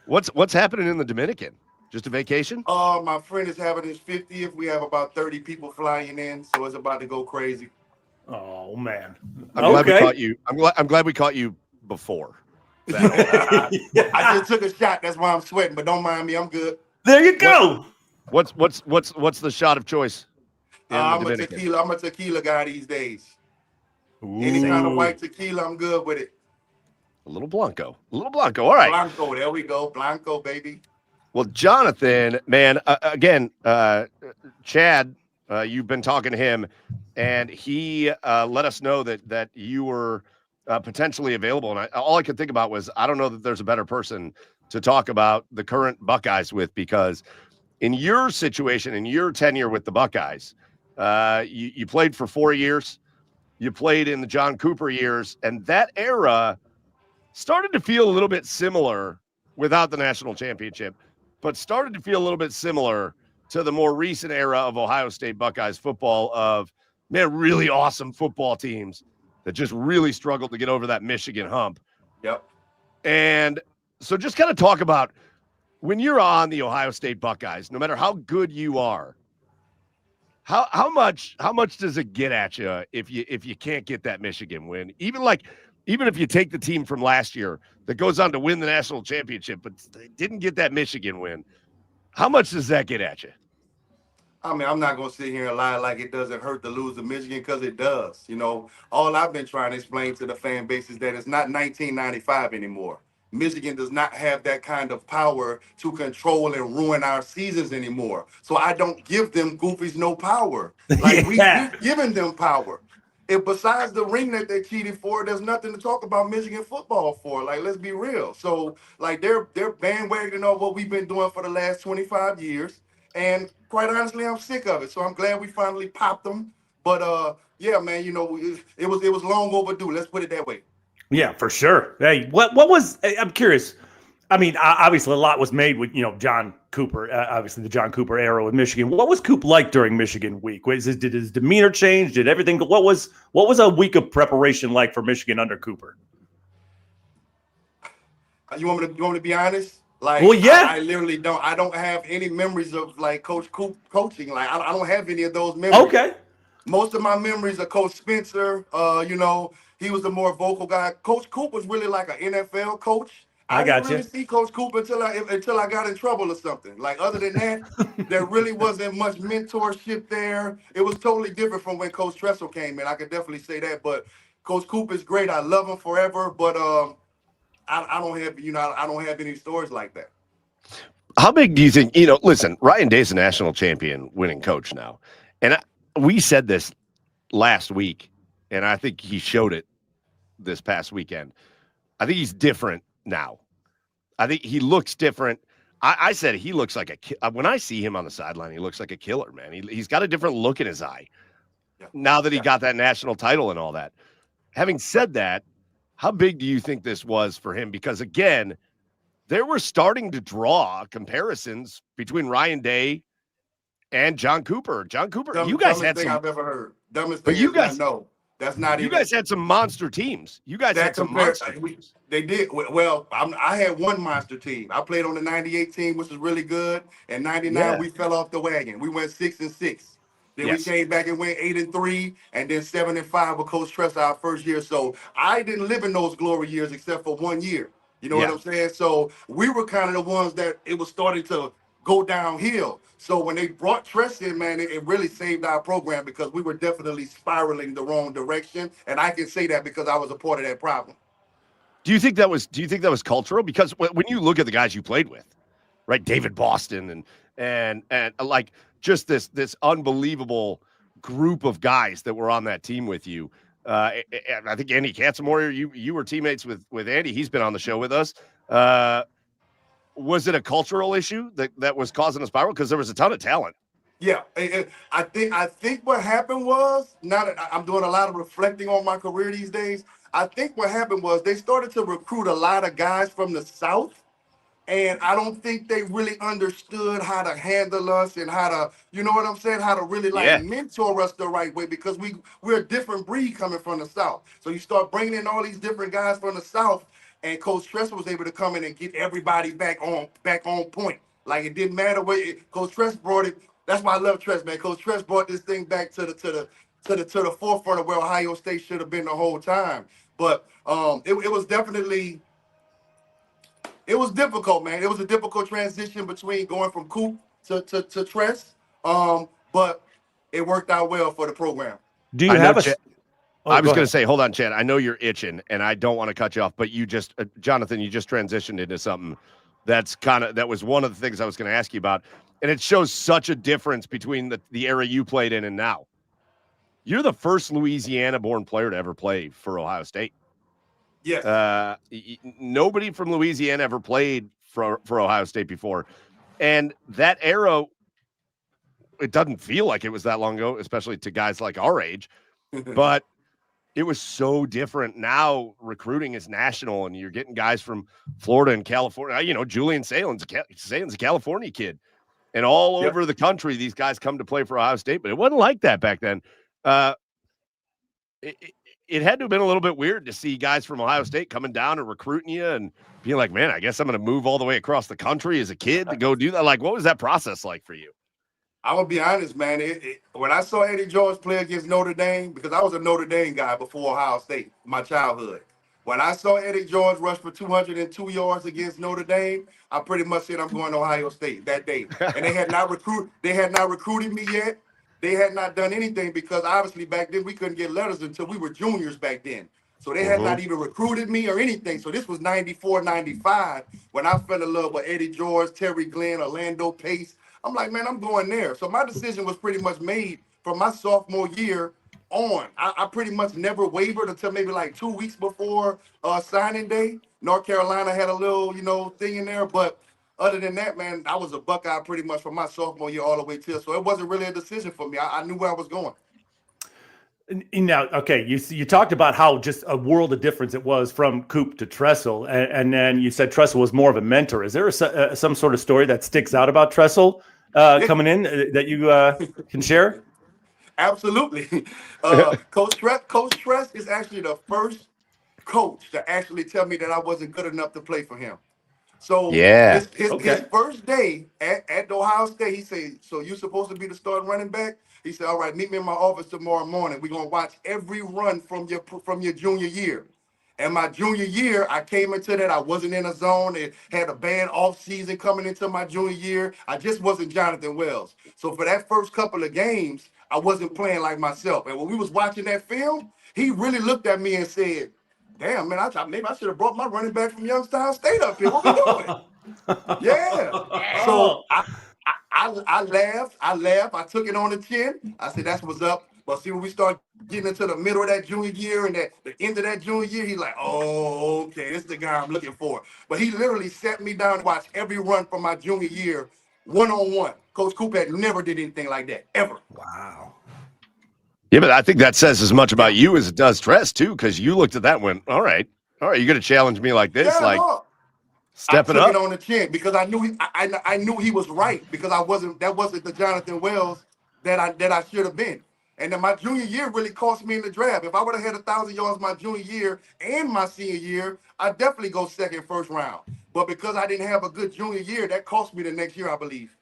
What's happening in the Dominican? Just a vacation? My friend is having his 50th. We have about 30 people flying in, so it's about to go crazy. Oh man. I'm glad we caught you. I'm glad we caught you before. I just took a shot. That's why I'm sweating, but don't mind me. I'm good. There you go. What's the shot of choice? I'm a tequila guy these days. Any kind of white tequila, I'm good with it. A little Blanco. All right. Blanco. There we go. Blanco, baby. Well, Jonathan, man, again, Chad, you've been talking to him, and he let us know that you were potentially available. And all I could think about was, I don't know that there's a better person to talk about the current Buckeyes with, because in your situation, in your tenure with the Buckeyes, you played for 4 years. You played in the John Cooper years, and that era started to feel a little bit similar without the national championship, but started to feel a little bit similar to the more recent era of Ohio State Buckeyes football of, man, really awesome football teams that just really struggled to get over that Michigan hump. Yep. And so just kind of talk about when you're on the Ohio State Buckeyes, no matter how good you are, how much does it get at you if you can't get that Michigan win? Even if you take the team from last year that goes on to win the national championship, but they didn't get that Michigan win, how much does that get at you? I mean, I'm not going to sit here and lie like it doesn't hurt to lose to Michigan, because it does. You know, all I've been trying to explain to the fan base is that it's not 1995 anymore. Michigan does not have that kind of power to control and ruin our seasons anymore. So I don't give them goofies no power. Like we're giving them power. If besides the ring that they cheated for, there's nothing to talk about Michigan football for. Like, let's be real. So, like, they're bandwagoning on what we've been doing for the last 25 years. And quite honestly, I'm sick of it. So I'm glad we finally popped them. But yeah, man, you know, it was long overdue. Let's put it that way. Yeah, for sure. Hey, what was? I'm curious. I mean, obviously, a lot was made with John Cooper. Obviously, the John Cooper era with Michigan. What was Coop like during Michigan week? Did his demeanor change? Did everything? What was a week of preparation like for Michigan under Cooper? You want me to be honest? Like, well, yeah. I literally don't. I don't have any memories of like Coach Coop coaching. Like, I don't have any of those memories. Okay. Most of my memories are Coach Spencer. He was the more vocal guy. Coach Coop was really like an NFL coach. I didn't really see Coach Coop until I got in trouble or something. Like, other than that, there really wasn't much mentorship there. It was totally different from when Coach Tressel came in. I can definitely say that. But Coach Coop is great. I love him forever. But I don't have any stories like that. How big do you think? Listen, Ryan Day's a national champion winning coach now, and we said this last week, and I think he showed it this past weekend. I think he's different now. I think he looks different. I said he looks like when I see him on the sideline, he looks like a killer, man. He's got a different look in his eye now that he got that national title and all that. Having said that, how big do you think this was for him? Because, again, they were starting to draw comparisons between Ryan Day and John Cooper. John Cooper, you guys had thing some. I've ever heard. Dumbest But thing you guys, no, that's not you even. guys had some monster teams. You guys had some monster teams. They did. Well, I had one monster team. I played on the 98 team, which was really good. And 99, we fell off the wagon. We went 6-6. Then we came back and went 8-3, and then 7-5 with Coach Tressel our first year. So I didn't live in those glory years except for 1 year. You know what I'm saying? So we were kind of the ones that it was starting to go downhill. So when they brought Tress in, man, it really saved our program, because we were definitely spiraling the wrong direction. And I can say that because I was a part of that problem. Do you think that was cultural? Because when you look at the guys you played with, right, David Boston and like just this unbelievable group of guys that were on that team with you. I think Andy Katzenmoyer, you were teammates with Andy. He's been on the show with us. Was it a cultural issue that was causing a spiral? Because there was a ton of talent. Yeah, I think what happened was, now that I'm doing a lot of reflecting on my career these days, I think what happened was they started to recruit a lot of guys from the South, And I don't think they really understood how to handle us and how to, you know what I'm saying, how to really like mentor us the right way, because we're a different breed coming from the South. So you start bringing in all these different guys from the South, and Coach Tress was able to come in and get everybody back on point. Like it didn't matter Coach Tress brought it. That's why I love Tress, man. Coach Tress brought this thing back to the forefront of where Ohio State should have been the whole time. But it was definitely. It was difficult, man. It was a difficult transition between going from Coop to Tress, but it worked out well for the program. Do you have a? I was going to say, hold on, Chad. I know you're itching, and I don't want to cut you off, but you just, Jonathan, you just transitioned into something that was one of the things I was going to ask you about, and it shows such a difference between the era you played in and now. You're the first Louisiana-born player to ever play for Ohio State. Yes. Nobody from Louisiana ever played for Ohio State before. And that era, it doesn't feel like it was that long ago, especially to guys like our age, but it was so different. Now recruiting is national, and you're getting guys from Florida and California. You know, Julian Salen's a California kid, and all over the country, these guys come to play for Ohio State, but it wasn't like that back then. It had to have been a little bit weird to see guys from Ohio State coming down and recruiting you and being like, man, I guess I'm going to move all the way across the country as a kid to go do that. Like, what was that process like for you? I will be honest, man. When I saw Eddie George play against Notre Dame, because I was a Notre Dame guy before Ohio State, my childhood. When I saw Eddie George rush for 202 yards against Notre Dame, I pretty much said I'm going to Ohio State that day. And they had not recruited me yet. They had not done anything, because obviously back then we couldn't get letters until we were juniors back then. So they had not even recruited me or anything. So this was 94, 95 when I fell in love with Eddie George, Terry Glenn, Orlando Pace. I'm like, man, I'm going there. So my decision was pretty much made from my sophomore year on. I pretty much never wavered until maybe like 2 weeks before signing day. North Carolina had a little, thing in there. But other than that, man, I was a Buckeye pretty much from my sophomore year all the way till. So it wasn't really a decision for me. I knew where I was going. Now, okay, you talked about how just a world of difference it was from Coop to Tressel, and then you said Tressel was more of a mentor. Is there some sort of story that sticks out about Tressel coming in that you can share? Absolutely. Coach Tress is actually the first coach to actually tell me that I wasn't good enough to play for him. So his first day at Ohio State, he said, so you're supposed to be the starting running back? He said, all right, meet me in my office tomorrow morning. We're going to watch every run from your junior year. And my junior year, I came into that. I wasn't in a zone. It had a bad offseason coming into my junior year. I just wasn't Jonathan Wells. So for that first couple of games, I wasn't playing like myself. And when we was watching that film, he really looked at me and said, damn, man, maybe I should have brought my running back from Youngstown State up here. What we doing? Yeah. So I laughed. I took it on the chin. I said, that's what's up. But see, when we start getting into the middle of that junior year and the end of that junior year, he's like, oh, okay, this is the guy I'm looking for. But he literally sat me down and watched every run from my junior year, one-on-one. Coach Coop had never did anything like that, ever. Wow. Yeah, but I think that says as much about you as it does Tress, too, because you looked at that and went, all right, you're going to challenge me like this? Stepping up. I took it on the chin because I knew he was right, because that wasn't the Jonathan Wells that I should have been. And then my junior year really cost me in the draft. If I would have had 1,000 yards my junior year and my senior year, I'd definitely go second, first round. But because I didn't have a good junior year, that cost me the next year, I believe.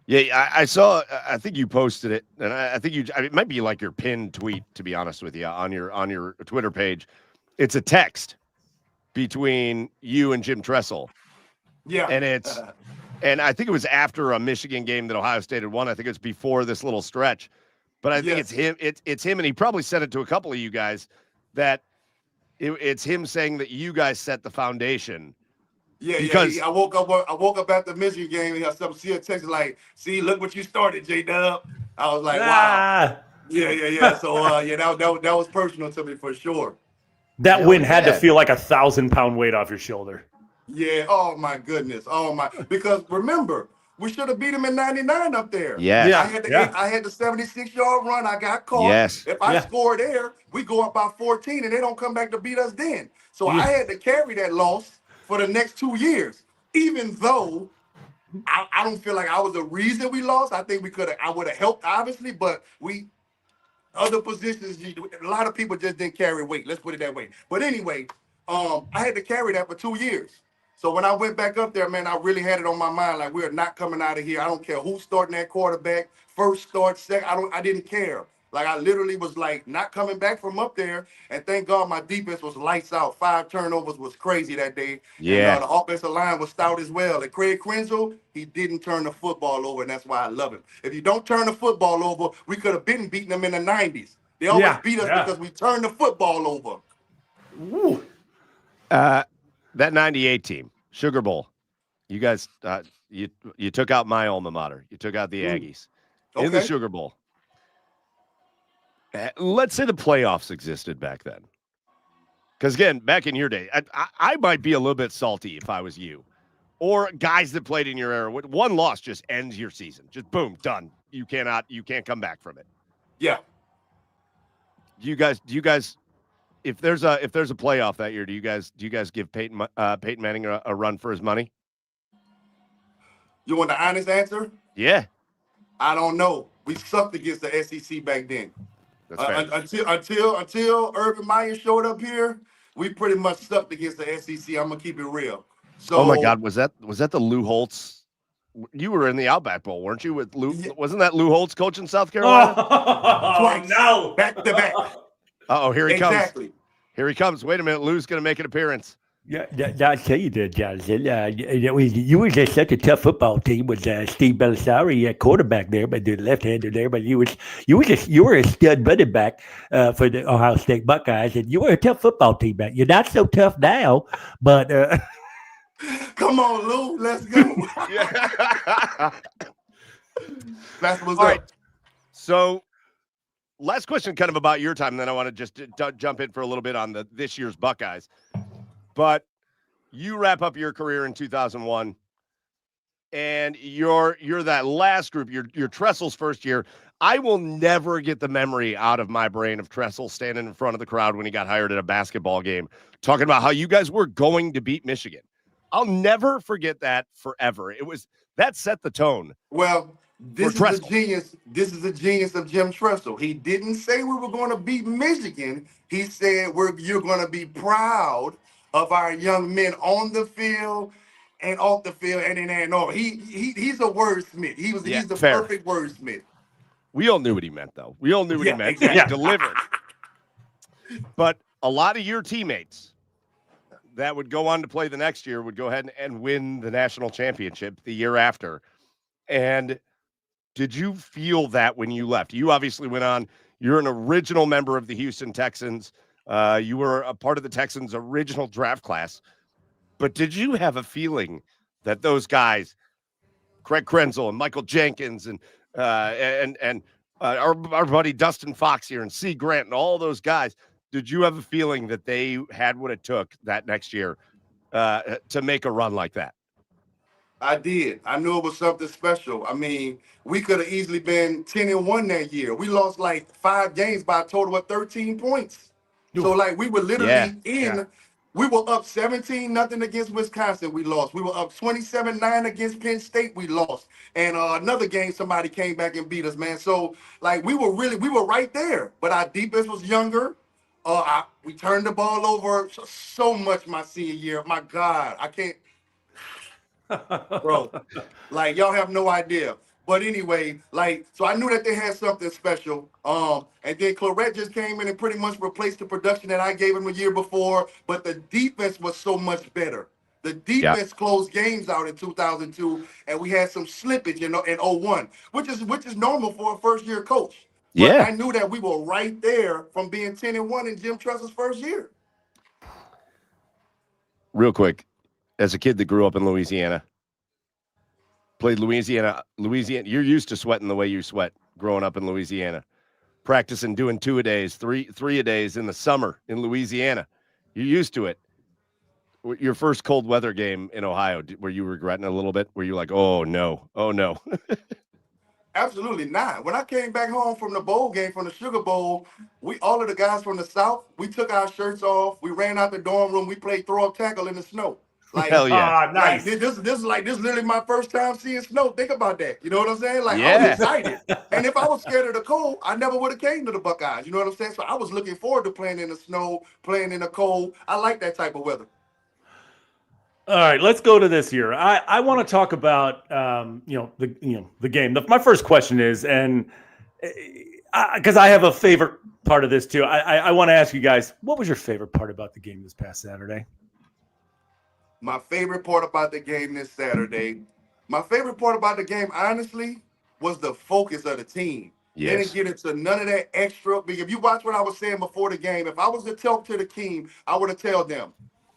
Yeah, I saw. I think you posted it, and I think it might be like your pinned tweet, to be honest with you, on your Twitter page. It's a text between you and Jim Tressel. Yeah, and I think it was after a Michigan game that Ohio State had won. I think it's before this little stretch. But I think it's him. It's him, and he probably said it to a couple of you guys that it's him saying that you guys set the foundation. Yeah, because I woke up after the Michigan game and I see a text like, "See, look what you started, J-Dub." I was like, "Wow." Yeah. So that was personal to me for sure. That win had to feel like 1,000-pound weight off your shoulder. Yeah. Oh my goodness. Because remember, we should have beat him in '99 up there. Yeah. I had the 76-yard run. I got caught. Yes. If I score there, we go up by 14, and they don't come back to beat us then. So I had to carry that loss for the next 2 years. even though I don't feel like I was the reason we lost. I think I would have helped, obviously, but other positions, a lot of people just didn't carry weight. Let's put it that way. But anyway, I had to carry that for 2 years. So when I went back up there, man, I really had it on my mind. Like, we are not coming out of here. I don't care who's starting that quarterback, first start, second. I didn't care. Like, I literally was like not coming back from up there. And thank God my defense was lights out. 5 turnovers was crazy that day. Yeah. And the offensive line was stout as well. And Craig Krenzel, he didn't turn the football over, and that's why I love him. If you don't turn the football over, we could have been beating them in the 90s. They always beat us because we turned the football over. Ooh. That 98 team, Sugar Bowl, you guys, you took out my alma mater. You took out the Aggies in the Sugar Bowl. Let's say the playoffs existed back then. Because, again, back in your day, I might be a little bit salty if I was you. Or guys that played in your era. One loss just ends your season. Just boom, done. You can't come back from it. Yeah. Do you guys, if there's a playoff that year, do you guys give Peyton Manning a run for his money? You want the honest answer? Yeah. I don't know. We sucked against the SEC back then. Until Urban Meyer showed up here, we pretty much sucked against the SEC. I'm gonna keep it real. So, oh my God, was that the Lou Holtz? You were in the Outback Bowl, weren't you? With Lou, wasn't that Lou Holtz coaching South Carolina? Twice, no, back to back. Oh, here he comes. Exactly. Here he comes. Wait a minute, Lou's gonna make an appearance. Yeah, I'll tell you that, Jonathan. You was just such a tough football team with Steve Belisari at quarterback there, but the left-hander there. But you were a stud running back for the Ohio State Buckeyes, and you were a tough football team back. You're not so tough now, but come on, Lou, let's go. That's what's all up. right. So, last question, kind of about your time. And then I want to just jump in for a little bit on this year's Buckeyes. But you wrap up your career in 2001, and you're that last group. You're Tressel's first year. I will never get the memory out of my brain of Tressel standing in front of the crowd when he got hired at a basketball game, talking about how you guys were going to beat Michigan. I'll never forget that forever. That set the tone. Well, this is a genius. This is a genius of Jim Tressel. He didn't say we were going to beat Michigan. He said you're going to be proud of our young men on the field and off the field. And he's a wordsmith. He's the perfect wordsmith. We all knew what he meant, though. We all knew what he meant. Exactly. He delivered. But a lot of your teammates that would go on to play the next year would go ahead and win the national championship the year after. And did you feel that when you left? You obviously went on. You're an original member of the Houston Texans. You were a part of the Texans' original draft class. But did you have a feeling that those guys, Craig Krenzel and Michael Jenkins and our buddy Dustin Fox here and C. Grant and all those guys, did you have a feeling that they had what it took that next year to make a run like that? I did. I knew it was something special. I mean, we could have easily been 10-1 that year. We lost like 5 games by a total of 13 points. So, like, we were literally we were up 17-0 against Wisconsin. We lost. We were up 27-9 against Penn State. We lost. And another game, somebody came back and beat us, man. So, like, we were right there. But our defense was younger. We turned the ball over so much my senior year. My God, I can't. Bro, like, y'all have no idea. But anyway, like, so I knew that they had something special. And then Claret just came in and pretty much replaced the production that I gave him a year before. But the defense was so much better. The defense closed games out in 2002, and we had some slippage in 01, which is normal for a first-year coach. But I knew that we were right there from being 10-1 in Jim Tressel's first year. Real quick, as a kid that grew up in Louisiana, played Louisiana, you're used to sweating the way you sweat growing up in Louisiana. Practicing doing 2-a-days, three-a-days in the summer in Louisiana. You're used to it. Your first cold weather game in Ohio, were you regretting it a little bit? Were you like, oh no? Absolutely not. When I came back home from the bowl game, from the Sugar Bowl, all of the guys from the South, we took our shirts off. We ran out the dorm room. We played throw-up tackle in the snow. Like, Hell yeah. Nice. Like, this is literally my first time seeing snow. Think about that. You know what I'm saying? Like, I Yeah. was excited. And if I was scared of the cold, I never would have came to the Buckeyes. You know what I'm saying? So I was looking forward to playing in the snow, playing in the cold. I like that type of weather. All right, let's go to this here. I want to talk about the game. My first question is, and because I have a favorite part of this too, I want to ask you guys, what was your favorite part about the game this past Saturday? My favorite part about the game this Saturday, honestly, was the focus of the team. Yes. They didn't get into none of that extra. Because if you watch what I was saying before the game, if I was to talk to the team, I would have told them,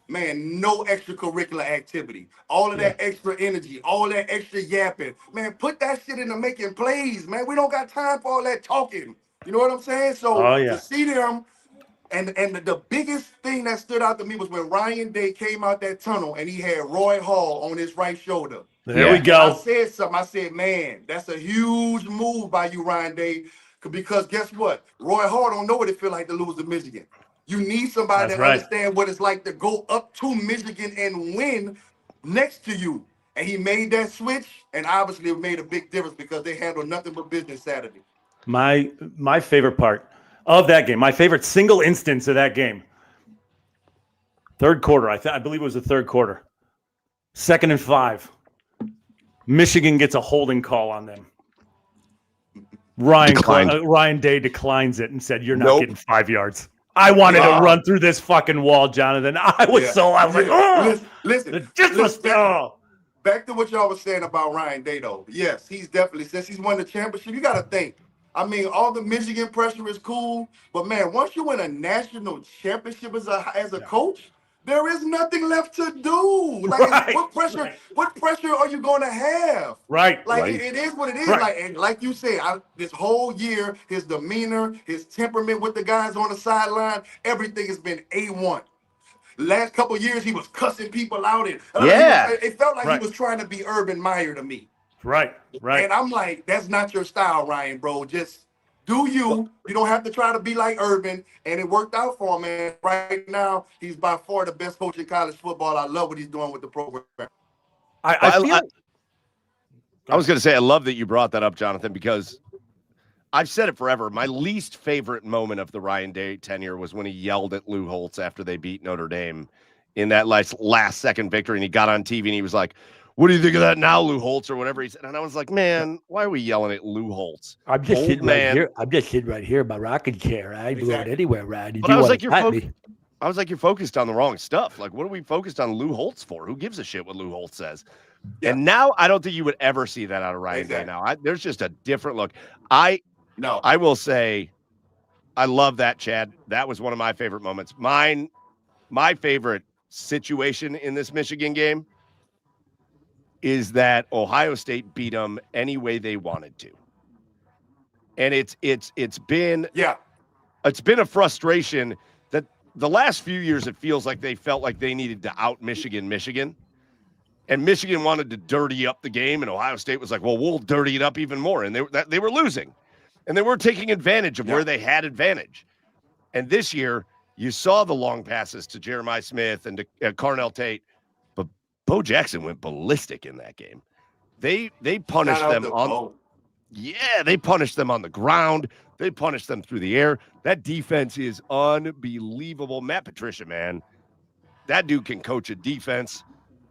man, no extracurricular activity. All of that extra energy, all that extra yapping. Man, put that shit into making plays, man. We don't got time for all that talking. You know what I'm saying? So to see them, and the biggest thing that stood out to me was when Ryan Day came out that tunnel and he had Roy Hall on his right shoulder. There we go. And I said something. I said, man, that's a huge move by you, Ryan Day, because guess what? Roy Hall don't know what it feel like to lose to Michigan. You need somebody that understand what it's like to go up to Michigan and win next to you. And he made that switch, and obviously it made a big difference because they handled nothing but business Saturday. My favorite part of that game, my favorite single instance of that game, third quarter. I believe it was the third quarter. 2nd and 5. Michigan gets a holding call on them. Ryan Day declines it and said, "You're not getting 5 yards." I wanted to run through this fucking wall, Jonathan. I was like, oh, listen, back to what y'all was saying about Ryan Day, though. Yes, he's definitely, since he's won the championship, you got to think. I mean, all the Michigan pressure is cool, but man, once you win a national championship as a coach, there is nothing left to do. Like, what pressure are you going to have? It is what it is. Like you said, this whole year, his demeanor, his temperament with the guys on the sideline, everything has been A1. Last couple of years, he was cussing people out. And it felt like he was trying to be Urban Meyer to me. Right. And I'm like, that's not your style, Ryan, bro. Just do you. You don't have to try to be like Urban. And it worked out for him, man. Right now, he's by far the best coach in college football. I love what he's doing with the program. I was going to say, I love that you brought that up, Jonathan, because I've said it forever. My least favorite moment of the Ryan Day tenure was when he yelled at Lou Holtz after they beat Notre Dame in that last second victory. And he got on TV and he was like, "What do you think of that now, Lou Holtz?" or whatever he said. And I was like, man, why are we yelling at Lou Holtz? I'm just sitting right here. I'm just sitting right here in my rocking chair. I ain't going anywhere, Ryan. But I was like, you're focused on the wrong stuff. Like, what are we focused on Lou Holtz for? Who gives a shit what Lou Holtz says? Yeah. And now I don't think you would ever see that out of Ryan Day now. There's just a different look. I will say I love that, Chad. That was one of my favorite moments. My favorite situation in this Michigan game is that Ohio State beat them any way they wanted to. And it's been a frustration that the last few years it feels like they felt like they needed to out Michigan. And Michigan wanted to dirty up the game, and Ohio State was like, well, we'll dirty it up even more. And they were losing. And they weren't taking advantage of where they had advantage. And this year, you saw the long passes to Jeremiah Smith and to Carnell Tate. But Bo Jackson went ballistic in that game. They punished them they punished them on the ground. They punished them through the air. That defense is unbelievable. Matt Patricia, man, that dude can coach a defense.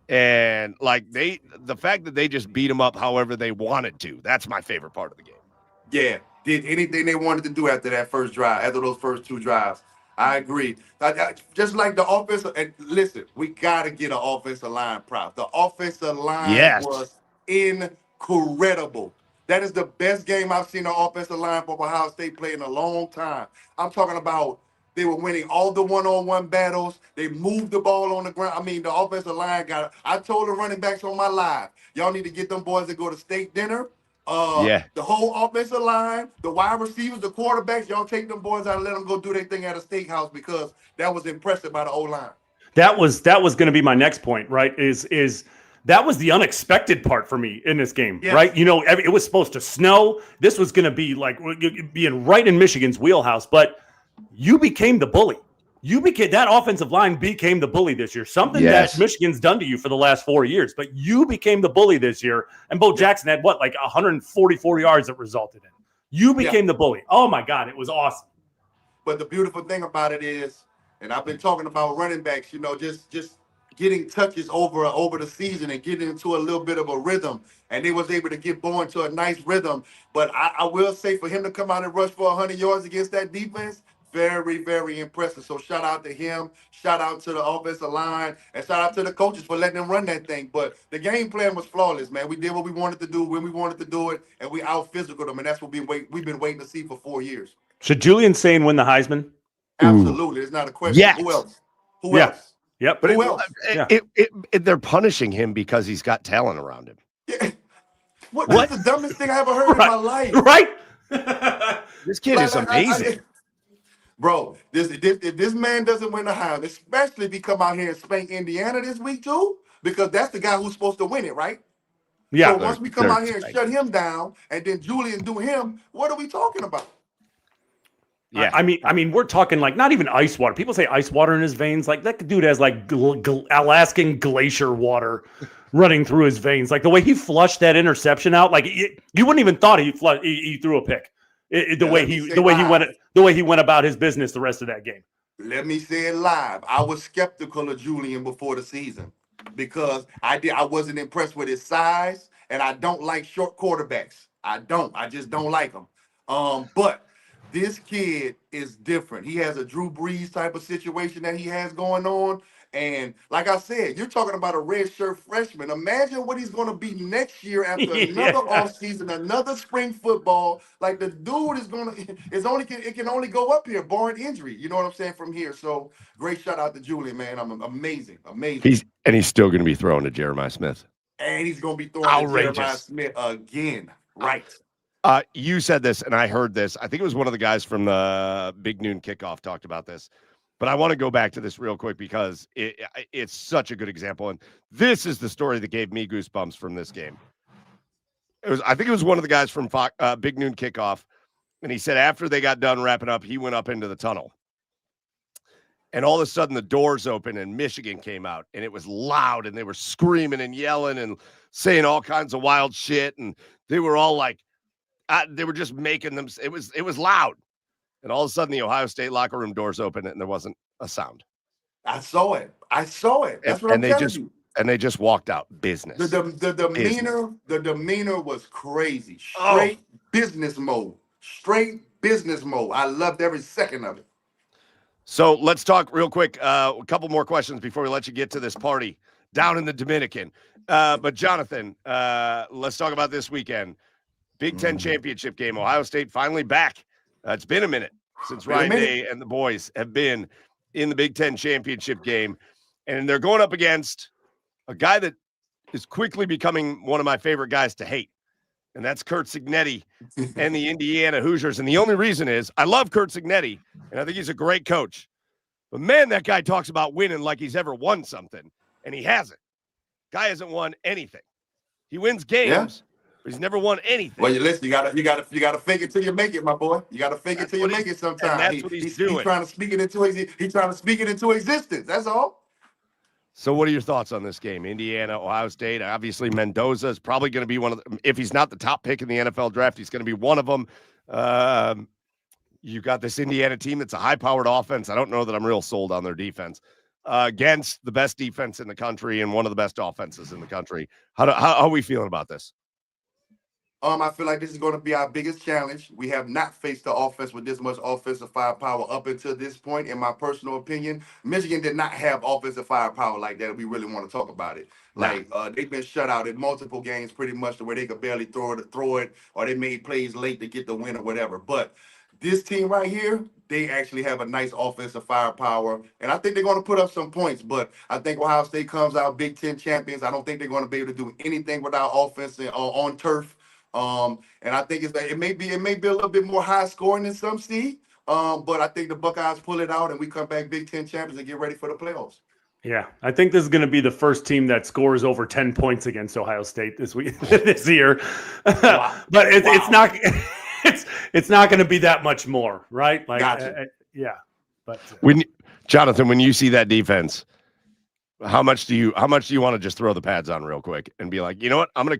And the fact that they just beat them up however they wanted to, that's my favorite part of the game. Yeah, did anything they wanted to do after that first drive, after those first two drives. I agree. Just like the offensive, and listen, we got to get an offensive line prop. The offensive line was incredible. That is the best game I've seen an offensive line for Ohio State play in a long time. I'm talking about they were winning all the one-on-one battles. They moved the ball on the ground. I mean, the offensive line I told the running backs on my live, y'all need to get them boys to go to steak dinner. The whole offensive line, the wide receivers, the quarterbacks, y'all take them boys out and let them go do their thing at a steakhouse because that was impressive by the O-line. That was going to be my next point, right? Is that was the unexpected part for me in this game, right? You know, it was supposed to snow. This was going to be like being right in Michigan's wheelhouse, but you became the bully. that offensive line became the bully this year. Something that Michigan's done to you for the last 4 years, but you became the bully this year. And Bo Jackson had 144 yards that resulted in. You became the bully. Oh my God, it was awesome. But the beautiful thing about it is, and I've been talking about running backs, just getting touches over the season and getting into a little bit of a rhythm. And they was able to get born to a nice rhythm. But I will say, for him to come out and rush for 100 yards against that defense, very, very impressive. So shout out to him, shout out to the offensive line, and shout out to the coaches for letting them run that thing. But the game plan was flawless, man. We did what we wanted to do when we wanted to do it, and we out-physicaled them, and that's what we've been waiting to see for 4 years. Should Julian Sain win the Heisman? Absolutely. It's not a question. Yes. Who else? Who else? Yep. But who else? They're punishing him because he's got talent around him. Yeah. That's the dumbest thing I ever heard in my life. Right? This kid is amazing. Bro, if this man doesn't win the Heisman, especially if he come out here and spank Indiana this week too, because that's the guy who's supposed to win it, right? Yeah. So once we come out here and shut him down, and then Julian do him, what are we talking about? Yeah, I mean, we're talking like not even ice water. People say ice water in his veins. Like that dude has like Alaskan glacier water running through his veins. Like the way he flushed that interception out, like you wouldn't even thought he threw a pick. The way he went about his business the rest of that game. Let me say it live. I was skeptical of Julian before the season because I wasn't impressed with his size, and I don't like short quarterbacks. I just don't like them. But this kid is different. He has a Drew Brees type of situation that he has going on. And like I said, you're talking about a redshirt freshman. Imagine what he's going to be next year after another offseason, another spring football. Like the dude is going to, it can only go up here, barring injury. You know what I'm saying, from here. So great shout out to Julian, man. I'm amazing. He's still going to be throwing to Jeremiah Smith. And he's going to be throwing to Jeremiah Smith again. Right. You said this, and I heard this. I think it was one of the guys from the Big Noon Kickoff talked about this. But I want to go back to this real quick because it's such a good example. And this is the story that gave me goosebumps from this game. I think it was one of the guys from Big Noon Kickoff. And he said after they got done wrapping up, he went up into the tunnel. And all of a sudden the doors opened and Michigan came out. And it was loud. And they were screaming and yelling and saying all kinds of wild shit. And they were all like, they were just making them. It was loud. And all of a sudden, the Ohio State locker room doors open, and there wasn't a sound. I saw it. That's what I'm telling you. And they just walked out. Business. The demeanor was crazy. Straight business mode. Straight business mode. I loved every second of it. So let's talk real quick. A couple more questions before we let you get to this party down in the Dominican. But Jonathan, let's talk about this weekend. Big Ten championship game. Ohio State finally back. It's been a minute since Ryan Day and the boys have been in the Big Ten championship game. And they're going up against a guy that is quickly becoming one of my favorite guys to hate. And that's Curt Cignetti and the Indiana Hoosiers. And the only reason is I love Curt Cignetti, and I think he's a great coach. But, man, that guy talks about winning like he's ever won something, and he hasn't. Guy hasn't won anything. He wins games. He's never won anything. Well, listen, you gotta fake it till you make it, my boy. You gotta fake it till you make it sometimes. That's what he's doing. He's trying to speak it into existence. That's all. So what are your thoughts on this game? Indiana, Ohio State, obviously Mendoza is probably going to be one of them. If he's not the top pick in the NFL draft, he's going to be one of them. You've got this Indiana team that's a high-powered offense. I don't know that I'm real sold on their defense. Against the best defense in the country and one of the best offenses in the country. How are we feeling about this? I feel like this is going to be our biggest challenge. We have not faced the offense with this much offensive firepower up until this point, in my personal opinion. Michigan did not have offensive firepower like that if we really want to talk about it. Like, they've been shut out in multiple games pretty much to where they could barely throw it, or they made plays late to get the win or whatever. But this team right here, they actually have a nice offensive firepower, and I think they're going to put up some points. But I think Ohio State comes out Big Ten champions. I don't think they're going to be able to do anything without offense on turf. And I think it may be a little bit more high scoring than some see. But I think the Buckeyes pull it out and we come back Big Ten champions and get ready for the playoffs. Yeah, I think this is going to be the first team that scores over 10 points against Ohio State this year. Wow. But it's not it's not going to be that much more, right? Like, gotcha. Yeah. But Jonathan, when you see that defense, how much do you want to just throw the pads on real quick and be like, you know what? I'm gonna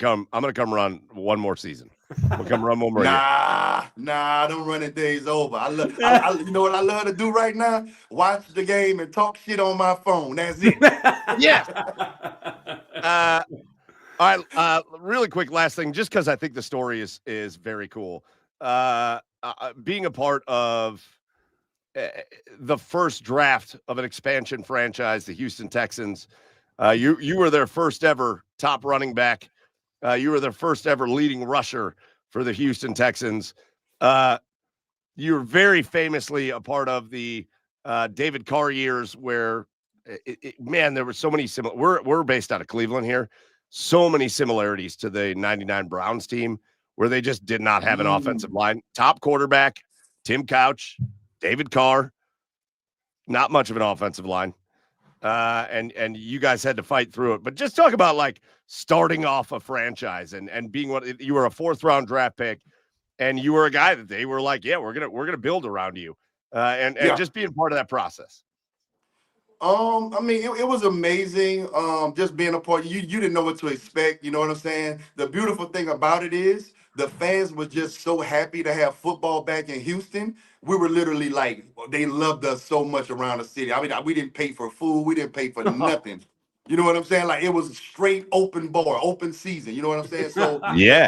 come run one more season. I'm gonna come run one more year. Nah, them running days over. You know what I love to do right now? Watch the game and talk shit on my phone. That's it. Yeah. All right. Really quick, last thing, just because I think the story is very cool. Being a part of the first draft of an expansion franchise, the Houston Texans. You were their first ever top running back. You were their first ever leading rusher for the Houston Texans. You were very famously a part of the David Carr years where, man, there were so many similar. We're based out of Cleveland here. So many similarities to the 99 Browns team where they just did not have an offensive line. Top quarterback, Tim Couch, David Carr, not much of an offensive line. And you guys had to fight through it. But just talk about like starting off a franchise and being what you were a 4th round draft pick, and you were a guy that they were like, yeah, we're gonna build around you. And just being part of that process. I mean, it was amazing. Just being a part. You didn't know what to expect. You know what I'm saying? The beautiful thing about it is the fans were just so happy to have football back in Houston. We were literally like, they loved us so much around the city. I mean, we didn't pay for food. We didn't pay for nothing. You know what I'm saying? Like, it was straight open bar, open season. You know what I'm saying? So yeah.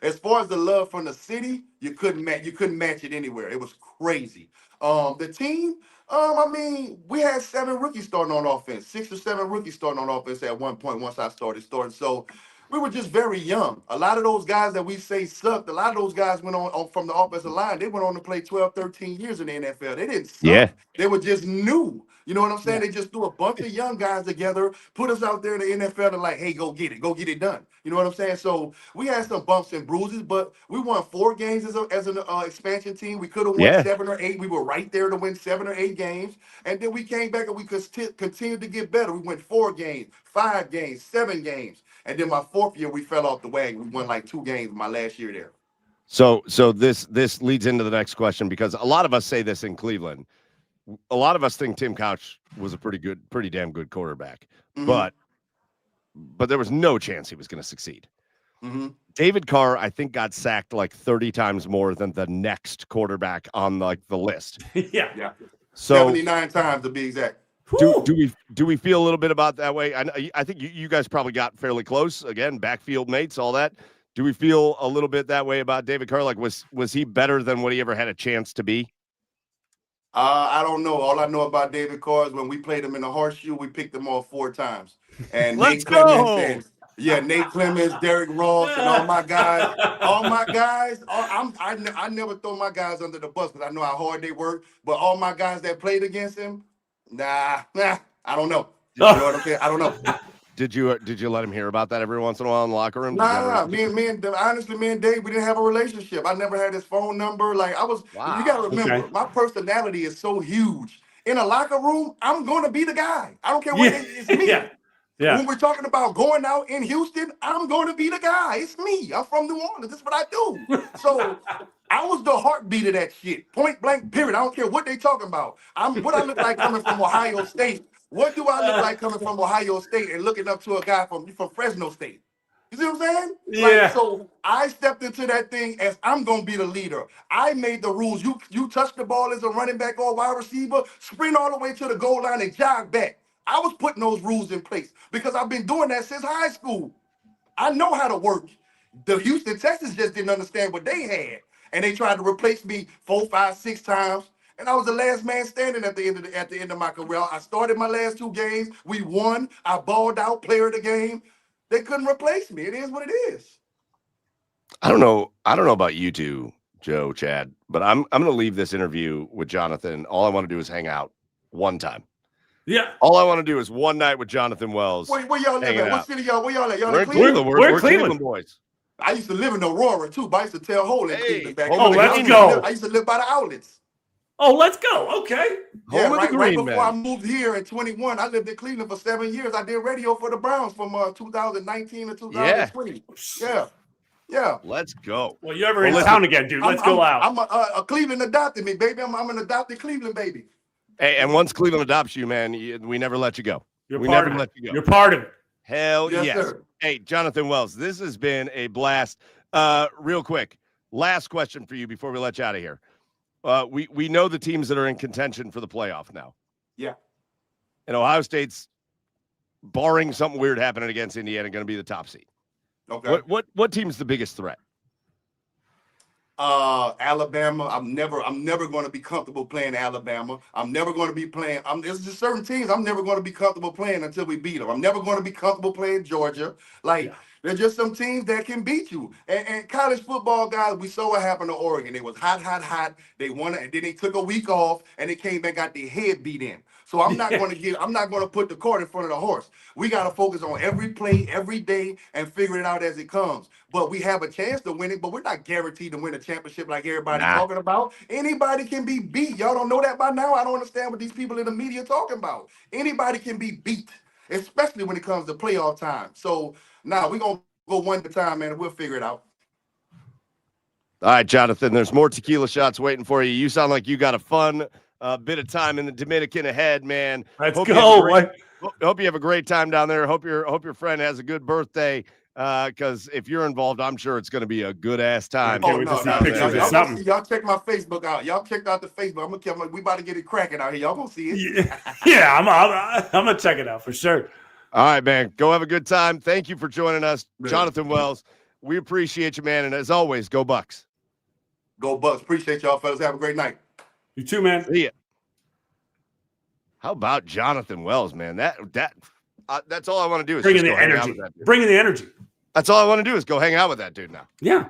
as far as the love from the city, you couldn't match it anywhere. It was crazy. The team, I mean, we had 7 rookies starting on offense, 6 or 7 rookies starting on offense at one point once I started. So we were just very young. A lot of those guys that we say sucked, a lot of those guys went on from the offensive line. They went on to play 12, 13 years in the NFL. They didn't suck. Yeah. They were just new. You know what I'm saying? They just threw a bunch of young guys together, put us out there in the NFL and like, hey, go get it done. You know what I'm saying? So we had some bumps and bruises, but we won 4 games as an expansion team. We could have won 7 or 8. We were right there to win 7 or 8 games. And then we came back and we continued to get better. We went 4 games, 5 games, 7 games. And then my 4th year, we fell off the wagon. We won like 2 games my last year there. So this leads into the next question, because a lot of us say this in Cleveland. A lot of us think Tim Couch was a pretty damn good quarterback, but there was no chance he was going to succeed. David Carr, I think, got sacked like 30 times more than the next quarterback on like the list. Yeah. So 79 times to be exact. Do we feel a little bit about that way? I think you guys probably got fairly close. Again, backfield mates, all that. Do we feel a little bit that way about David Carr? Like, was he better than what he ever had a chance to be? I don't know. All I know about David Carr is when we played him in the horseshoe, we picked him off 4 times. And Nate Clemens, Nate Clemens, Derrick Ross, and all my guys. I never throw my guys under the bus because I know how hard they work. But all my guys that played against him, nah, I don't know. You know what I'm saying? I don't know. Did you let him hear about that every once in a while in the locker room? Me and Dave, we didn't have a relationship. I never had his phone number. Like, you gotta remember, my personality is so huge. In a locker room, I'm gonna be the guy. I don't care what it's me. Yeah. When we're talking about going out in Houston, I'm gonna be the guy. It's me. I'm from New Orleans. This is what I do. So I was the heartbeat of that shit. Point blank, period. I don't care what they talking about. What I look like coming from Ohio State. What do I look like coming from Ohio State and looking up to a guy from Fresno State? You see what I'm saying? Yeah. Like, so I stepped into that thing as I'm going to be the leader. I made the rules. You touch the ball as a running back or wide receiver, sprint all the way to the goal line and jog back. I was putting those rules in place because I've been doing that since high school. I know how to work. The Houston Texans just didn't understand what they had. And they tried to replace me 4, 5, 6 times. And I was the last man standing at the end of my career. I started my last 2 games. We won. I balled out, player of the game. They couldn't replace me. It is what it is. I don't know about you two, Joe, Chad, but I'm going to leave this interview with Jonathan. All I want to do is hang out one time. Yeah. All I want to do is one night with Jonathan Wells. Where y'all live at? What city y'all? Where y'all at? Y'all We're in Cleveland? We're Cleveland boys. I used to live in Aurora too, but I used to tell Hole in Cleveland back. Let's go. I used to live by the outlets. Oh, let's go. Okay. Yeah, right before I moved here in 21, I lived in Cleveland for 7 years. I did radio for the Browns from 2019 to 2020. Yeah. Let's go. Well, you ever in town again, dude? Let's go out. I'm a Cleveland adopted me, baby. I'm an adopted Cleveland baby. Hey, and once Cleveland adopts you, man, we never let you go. You're We part never of let it. you go. You're part of it. Hell yes. Sir. Hey, Jonathan Wells, this has been a blast. Real quick, last question for you before we let you out of here. We know the teams that are in contention for the playoff now. Yeah. And Ohio State's, barring something weird happening against Indiana, going to be the top seed. Okay. What team's the biggest threat? Alabama. I'm never going to be comfortable playing Alabama. I'm never going to be playing. There's just certain teams I'm never going to be comfortable playing until we beat them. I'm never going to be comfortable playing Georgia. There's just some teams that can beat you. And college football, guys, we saw what happened to Oregon. It was hot. They won it, and then they took a week off, and they came back, got their head beat in. So I'm not going to put the cart in front of the horse. We got to focus on every play, every day, and figure it out as it comes. But we have a chance to win it, but we're not guaranteed to win a championship like everybody's talking about. Anybody can be beat. Y'all don't know that by now? I don't understand what these people in the media talking about. Anybody can be beat, especially when it comes to playoff time. So now we're going to go one at a time, man, and we'll figure it out. All right, Jonathan, there's more tequila shots waiting for you. You sound like you got a fun bit of time in the Dominican ahead, man. Let's go. Hope you have a great time down there. Hope your friend has a good birthday. Because if you're involved, I'm sure it's going to be a good ass time. Y'all check my Facebook out. Y'all checked out the Facebook. We about to get it cracking out here. Y'all gonna see it. Yeah, I'm gonna check it out for sure. All right, man. Go have a good time. Thank you for joining us, Jonathan Wells. We appreciate you, man. And as always, go Bucks. Go Bucks. Appreciate y'all, fellas. Have a great night. You too, man. See ya. How about Jonathan Wells, man? That's all I want to do is bringing the energy. Bringing the energy. That's all I want to do is go hang out with that dude now. Yeah.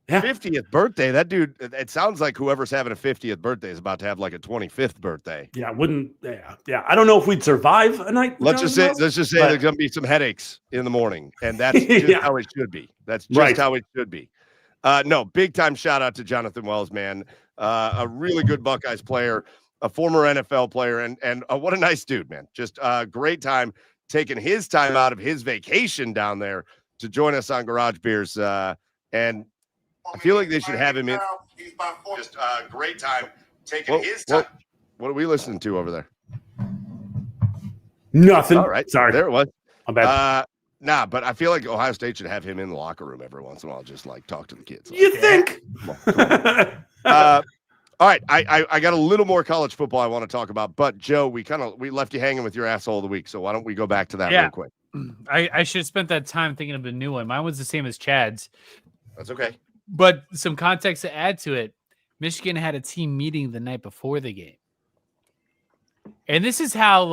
50th birthday. That dude, it sounds like whoever's having a 50th birthday is about to have like a 25th birthday. Yeah, I don't know if we'd survive a night. Let's just say there's going to be some headaches in the morning, and that's just how it should be. That's just how it should be. No, big time shout out to Jonathan Wells, man. A really good Buckeyes player, a former NFL player, and what a nice dude, man. Just a great time taking his time out of his vacation down there to join us on Garage Beers. And I feel like they should have him in. Just a great time taking his time. What are we listening to over there? Nothing. All right. Sorry. There it was. I'm bad. Nah, but I feel like Ohio State should have him in the locker room every once in a while, just like talk to the kids. You think? All right, I got a little more college football I want to talk about, but Joe, we left you hanging with your asshole of the week, so why don't we go back to that real quick? I should have spent that time thinking of a new one. Mine was the same as Chad's. That's okay. But some context to add to it, Michigan had a team meeting the night before the game. And this is how,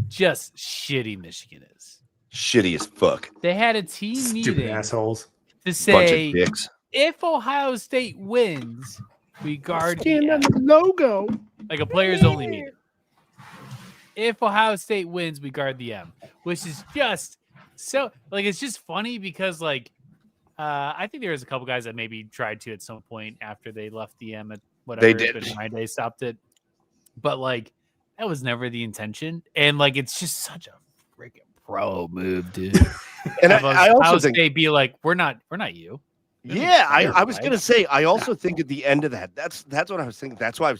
just shitty Michigan is. Shitty as fuck. They had a team Stupid meeting assholes to say, bunch of dicks. If Ohio State wins, we guard Stand the on the logo. like a players only meeting. If Ohio State wins, we guard the M, which is just so it's just funny because I think there was a couple guys that maybe tried to at some point after they left the M at whatever. They did. But Day stopped it, but that was never the intention, and it's just such a freaking pro move, dude. And I also think they'd be like, we're not you. Yeah, I was gonna say. I also think at the end of that's what I was thinking. That's why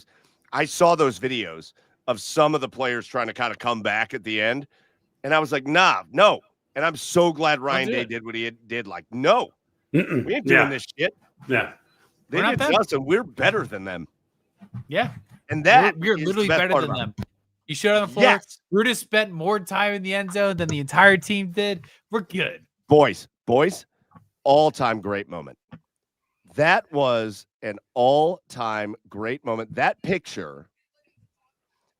I saw those videos of some of the players trying to kind of come back at the end, and I was like, nah, no. And I'm so glad Ryan Day did what he did. No, we ain't doing this shit. Yeah, they did to us, and we're better than them. Yeah, and that we're literally better than them. You showed on the floor. Yes. Brutus spent more time in the end zone than the entire team did. We're good, boys. All-time great moment. That was an all-time great moment. That picture,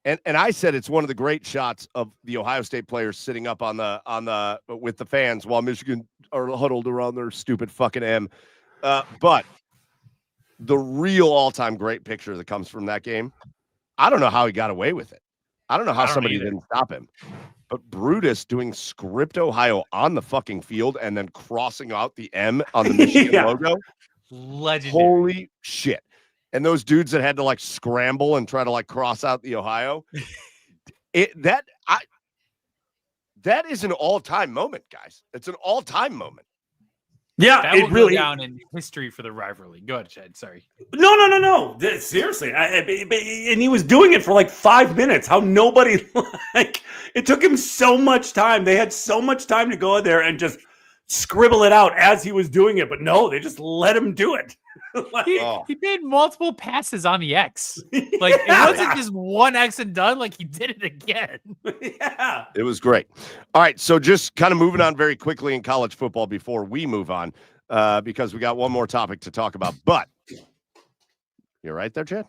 and I said it's one of the great shots of the Ohio State players sitting up on the with the fans while Michigan are huddled around their stupid fucking M. But the real all-time great picture that comes from that game, I don't know how he got away with it. I don't know how somebody didn't stop him. But Brutus doing script Ohio on the fucking field and then crossing out the M on the Michigan logo. Legendary. Holy shit. And those dudes that had to scramble and try to cross out the Ohio. That is an all-time moment, guys. It's an all-time moment. Yeah, That will go down in history for the rivalry. Go ahead, Chad. Sorry. No. Seriously, and he was doing it for like 5 minutes. How nobody it took him so much time. They had so much time to go in there and just scribble it out as he was doing it, but no, they just let him do it. He made multiple passes on the X. Like it wasn't just one X and done. Like he did it again. Yeah, it was great. All right, so just kind of moving on very quickly in college football before we move on, because we got one more topic to talk about. But you're right there, Chad.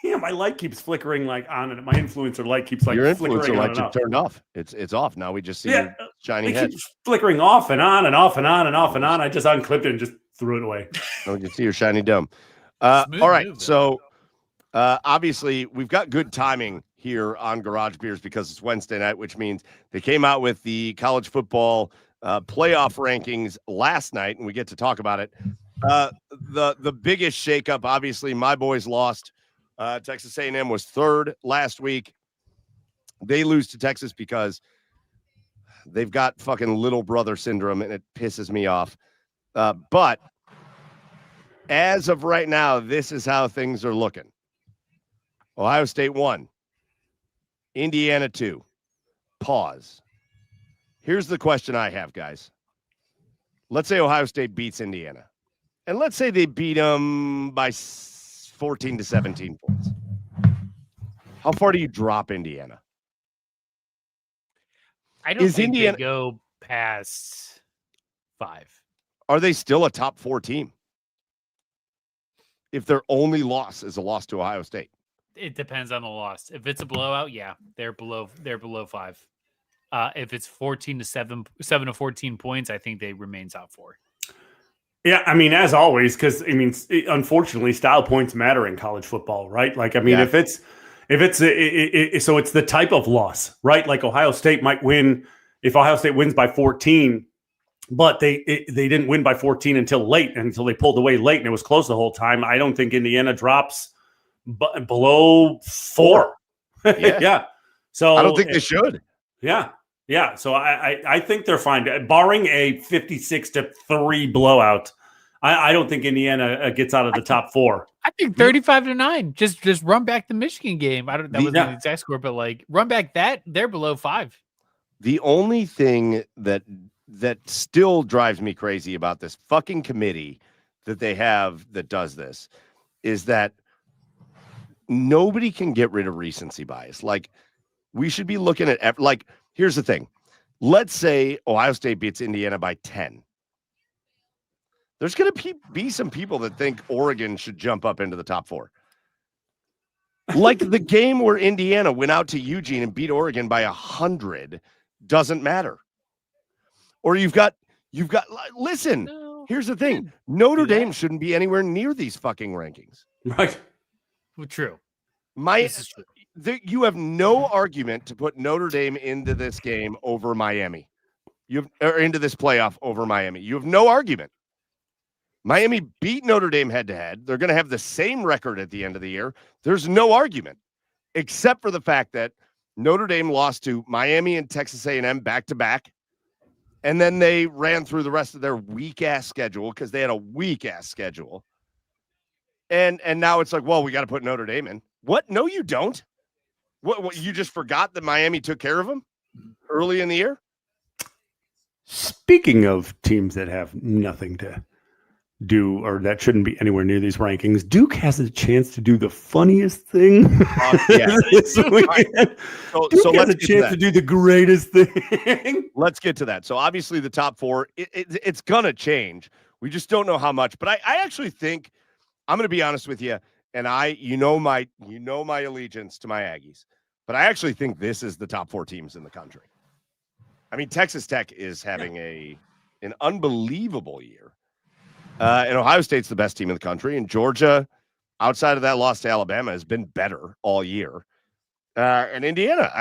Yeah, my light keeps flickering like on, and my influencer light keeps like your flickering influencer on light and just off. turned off. It's off now. We just see your shiny it head. keeps flickering off and on and off and on and off and on. I just unclipped it and just threw it away. Oh, you see your shiny dome. All right, move, so obviously we've got good timing here on Garage Beers because it's Wednesday night, which means they came out with the college football playoff rankings last night, and we get to talk about it. The biggest shakeup, obviously, my boys lost. Texas A&M was third last week. They lose to Texas because they've got fucking little brother syndrome, and it pisses me off. But as of right now, this is how things are looking. Ohio State 1, Indiana 2. Pause. Here's the question I have, guys. Let's say Ohio State beats Indiana. And let's say they beat them by 14 to 17 points. How far do you drop Indiana? I don't think Indiana they go past 5. Are they still a top 4 team? If their only loss is a loss to Ohio State. It depends on the loss. If it's a blowout, yeah, they're below 5. If it's 14 to 7 to 14 points, I think they remain top 4. Yeah, I mean, as always, because I mean, unfortunately, style points matter in college football, right? Like, I mean, Yeah. if it's so it's the type of loss, right? Like Ohio State might win if Ohio State wins by 14, but they didn't win by 14 until they pulled away late, and it was close the whole time. I don't think Indiana drops below 4. Yeah. Yeah. So I don't think they should. Yeah. Yeah. So I think they're fine. Barring a 56-3 blowout, I don't think Indiana gets out of the top 4. I think 35-9. Just run back the Michigan game. That wasn't the exact score, but like run back that, they're below 5. The only thing that still drives me crazy about this fucking committee that they have that does this is that nobody can get rid of recency bias. Like, we should be looking at, like, here's the thing. Let's say Ohio State beats Indiana by 10. There's going to be some people that think Oregon should jump up into the top 4. Like the game where Indiana went out to Eugene and beat Oregon by 100 doesn't matter. Or you've got listen, here's the thing. Notre Dame shouldn't be anywhere near these fucking rankings. Right. Well, true. This is true. You have no argument to put Notre Dame into this game over Miami. Or into this playoff over Miami. You have no argument. Miami beat Notre Dame head-to-head. They're going to have the same record at the end of the year. There's no argument, except for the fact that Notre Dame lost to Miami and Texas A&M back-to-back, and then they ran through the rest of their weak-ass schedule because they had a weak-ass schedule. And now it's like, well, we got to put Notre Dame in. What? No, you don't. What? You just forgot that Miami took care of them early in the year? Speaking of teams that have nothing to do or that shouldn't be anywhere near these rankings, Duke has a chance to do the funniest thing this weekend. Duke has a chance to do the greatest thing. Let's get to that. So obviously the top 4, it's going to change. We just don't know how much. But I actually think, I'm going to be honest with you, and you know my allegiance to my Aggies, but I actually think this is the top 4 teams in the country. I mean, Texas Tech is having an unbelievable year. And Ohio State's the best team in the country. And Georgia, outside of that loss to Alabama, has been better all year. And Indiana,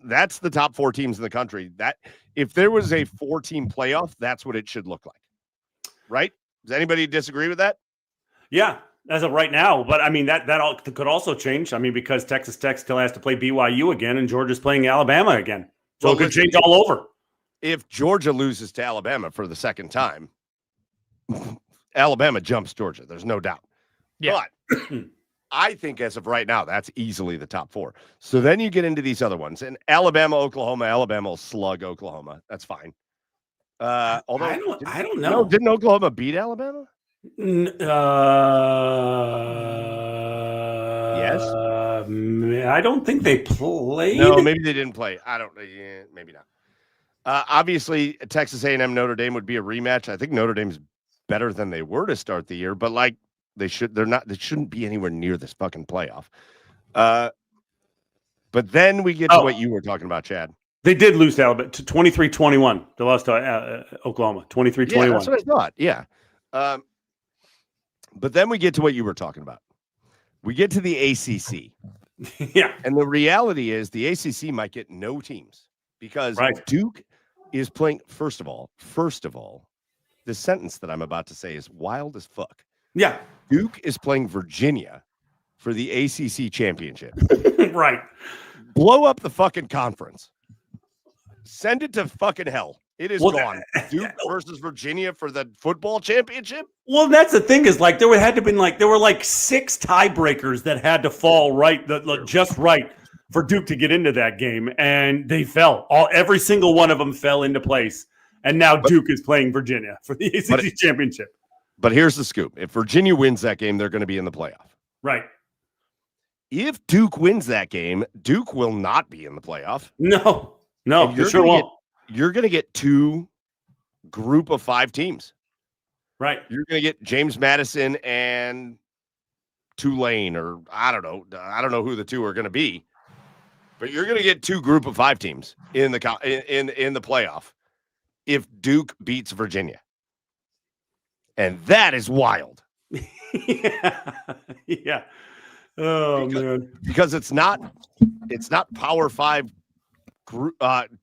that's the top 4 teams in the country. That if there was a 4-team playoff, that's what it should look like. Right? Does anybody disagree with that? Yeah, as of right now. But I mean, that all could also change. I mean, because Texas Tech still has to play BYU again and Georgia's playing Alabama again. So it could change all over. If Georgia loses to Alabama for the second time, Alabama jumps Georgia. There's no doubt. Yeah. But I think as of right now, that's easily the top 4. So then you get into these other ones, and Alabama will slug Oklahoma. That's fine. Although I don't know. Didn't Oklahoma beat Alabama? Yes. I don't think they played. No, maybe they didn't play. I don't. Yeah, maybe not. Obviously, Texas A&M Notre Dame would be a rematch. I think Notre Dame's better than they were to start the year, but like they shouldn't be anywhere near this fucking playoff. But then we get to what you were talking about, Chad. They did lose to Alabama to 23-21. They lost to Oklahoma 23-21. Yeah, that's what I thought. Yeah. But then we get to what you were talking about. We get to the ACC. Yeah. And the reality is the ACC might get no teams because Duke is playing. First of all, the sentence that I'm about to say is wild as fuck. Yeah. Duke is playing Virginia for the ACC championship. Right. Blow up the fucking conference. Send it to fucking hell. It is gone. Duke versus Virginia for the football championship. Well, that's the thing is like there were 6 tiebreakers that had to fall just right for Duke to get into that game, and they fell. Every single one of them fell into place, and now Duke is playing Virginia for the ACC championship. But here's the scoop: if Virginia wins that game, they're going to be in the playoff. Right. If Duke wins that game, Duke will not be in the playoff. No, you sure won't. You're going to get 2 group of 5 teams. Right. You're going to get James Madison and Tulane, or I don't know who the 2 are going to be, but you're going to get 2 group of 5 teams in the playoff if Duke beats Virginia. And that is wild. Yeah. Oh, man. Because it's not Power 5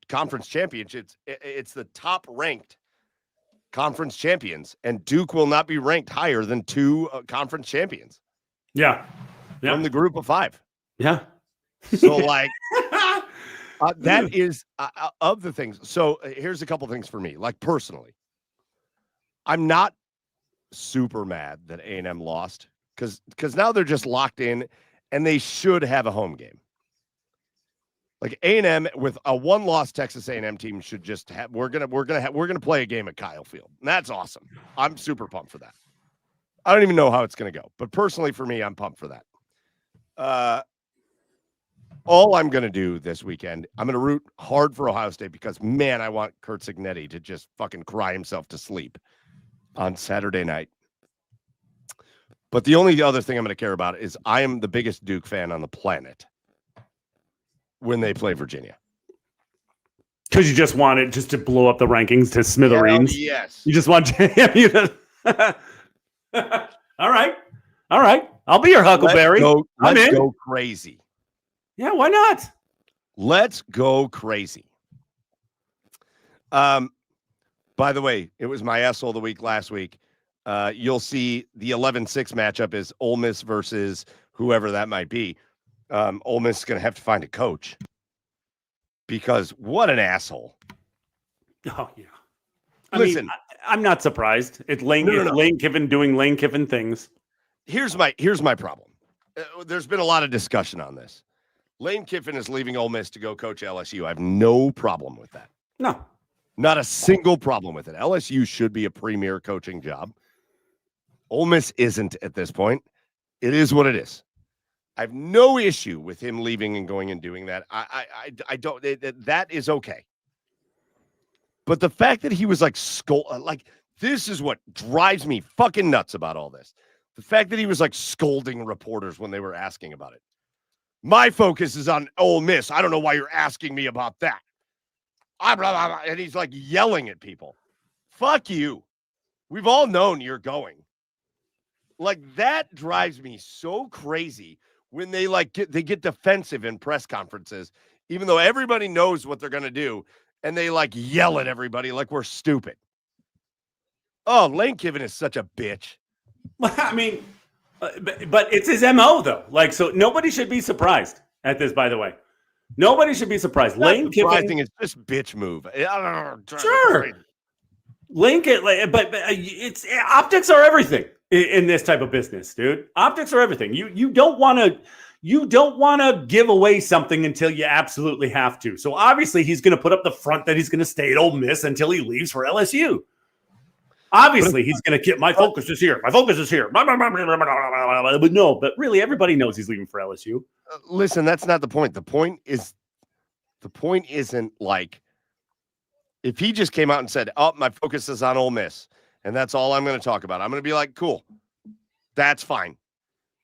conference championships. It's the top ranked conference champions, and Duke will not be ranked higher than 2 conference champions. Yeah. From the group of 5. Yeah. So like that is of the things. So here's a couple things for me. Like personally, I'm not super mad that A&M lost because now they're just locked in, and they should have a home game. Like A&M with a 1-loss Texas A&M team should just have. We're gonna play a game at Kyle Field. And that's awesome. I'm super pumped for that. I don't even know how it's gonna go, but personally for me, I'm pumped for that. All I'm gonna do this weekend, I'm gonna root hard for Ohio State because man, I want Kurt Signetti to just fucking cry himself to sleep on Saturday night. But the only other thing I'm gonna care about is I am the biggest Duke fan on the planet when they play Virginia. Because you just want it just to blow up the rankings to smithereens. Hell yes. You just want All right. I'll be your Huckleberry. Let's go crazy. Yeah, why not? Let's go crazy. By the way, it was my asshole of the week last week. You'll see the 11-6 matchup is Ole Miss versus whoever that might be. Ole Miss is going to have to find a coach because what an asshole. Oh, yeah. Listen, I'm not surprised. It's Lane Kiffin doing Lane Kiffin things. Here's my problem. There's been a lot of discussion on this. Lane Kiffin is leaving Ole Miss to go coach LSU. I have no problem with that. No. Not a single problem with it. LSU should be a premier coaching job. Ole Miss isn't at this point. It is what it is. I have no issue with him leaving and going and doing that. I don't. That is okay. But the fact that he was like this is what drives me fucking nuts about all this. The fact that he was like scolding reporters when they were asking about it. My focus is on Ole Miss. I don't know why you're asking me about that. And he's like yelling at people. Fuck you. We've all known you're going. Like that drives me so crazy when they get defensive in press conferences, even though everybody knows what they're going to do. And they like yell at everybody like we're stupid. Oh, Lane Kiffin is such a bitch. I mean, but it's his MO though. Like, so nobody should be surprised at this, by the way. Nobody should be surprised. Lane Kiffin is just bitch move. Sure. Link it, but it's optics are everything in this type of business, dude. Optics are everything. You don't want to give away something until you absolutely have to. So obviously he's going to put up the front that he's going to stay at Ole Miss until he leaves for LSU. Obviously he's going to get my focus is here. My focus is here. But no, but really everybody knows he's leaving for LSU. Listen, that's not the point. The point isn't like if he just came out and said, "Oh, my focus is on Ole Miss, and that's all I'm going to talk about." I'm going to be like, "Cool, that's fine."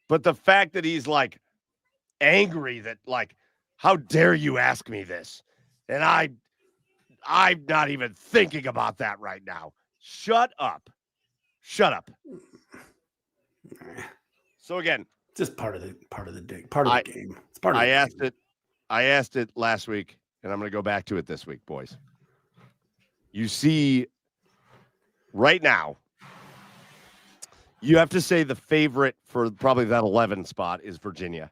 But the fact that he's like angry that like, how dare you ask me this, and I'm not even thinking about that right now. Shut up. So again, just part of the game. It's part of I the asked game. it. I asked it last week, and I'm going to go back to it this week, boys. You see, right now, you have to say the favorite for probably that 11 spot is Virginia.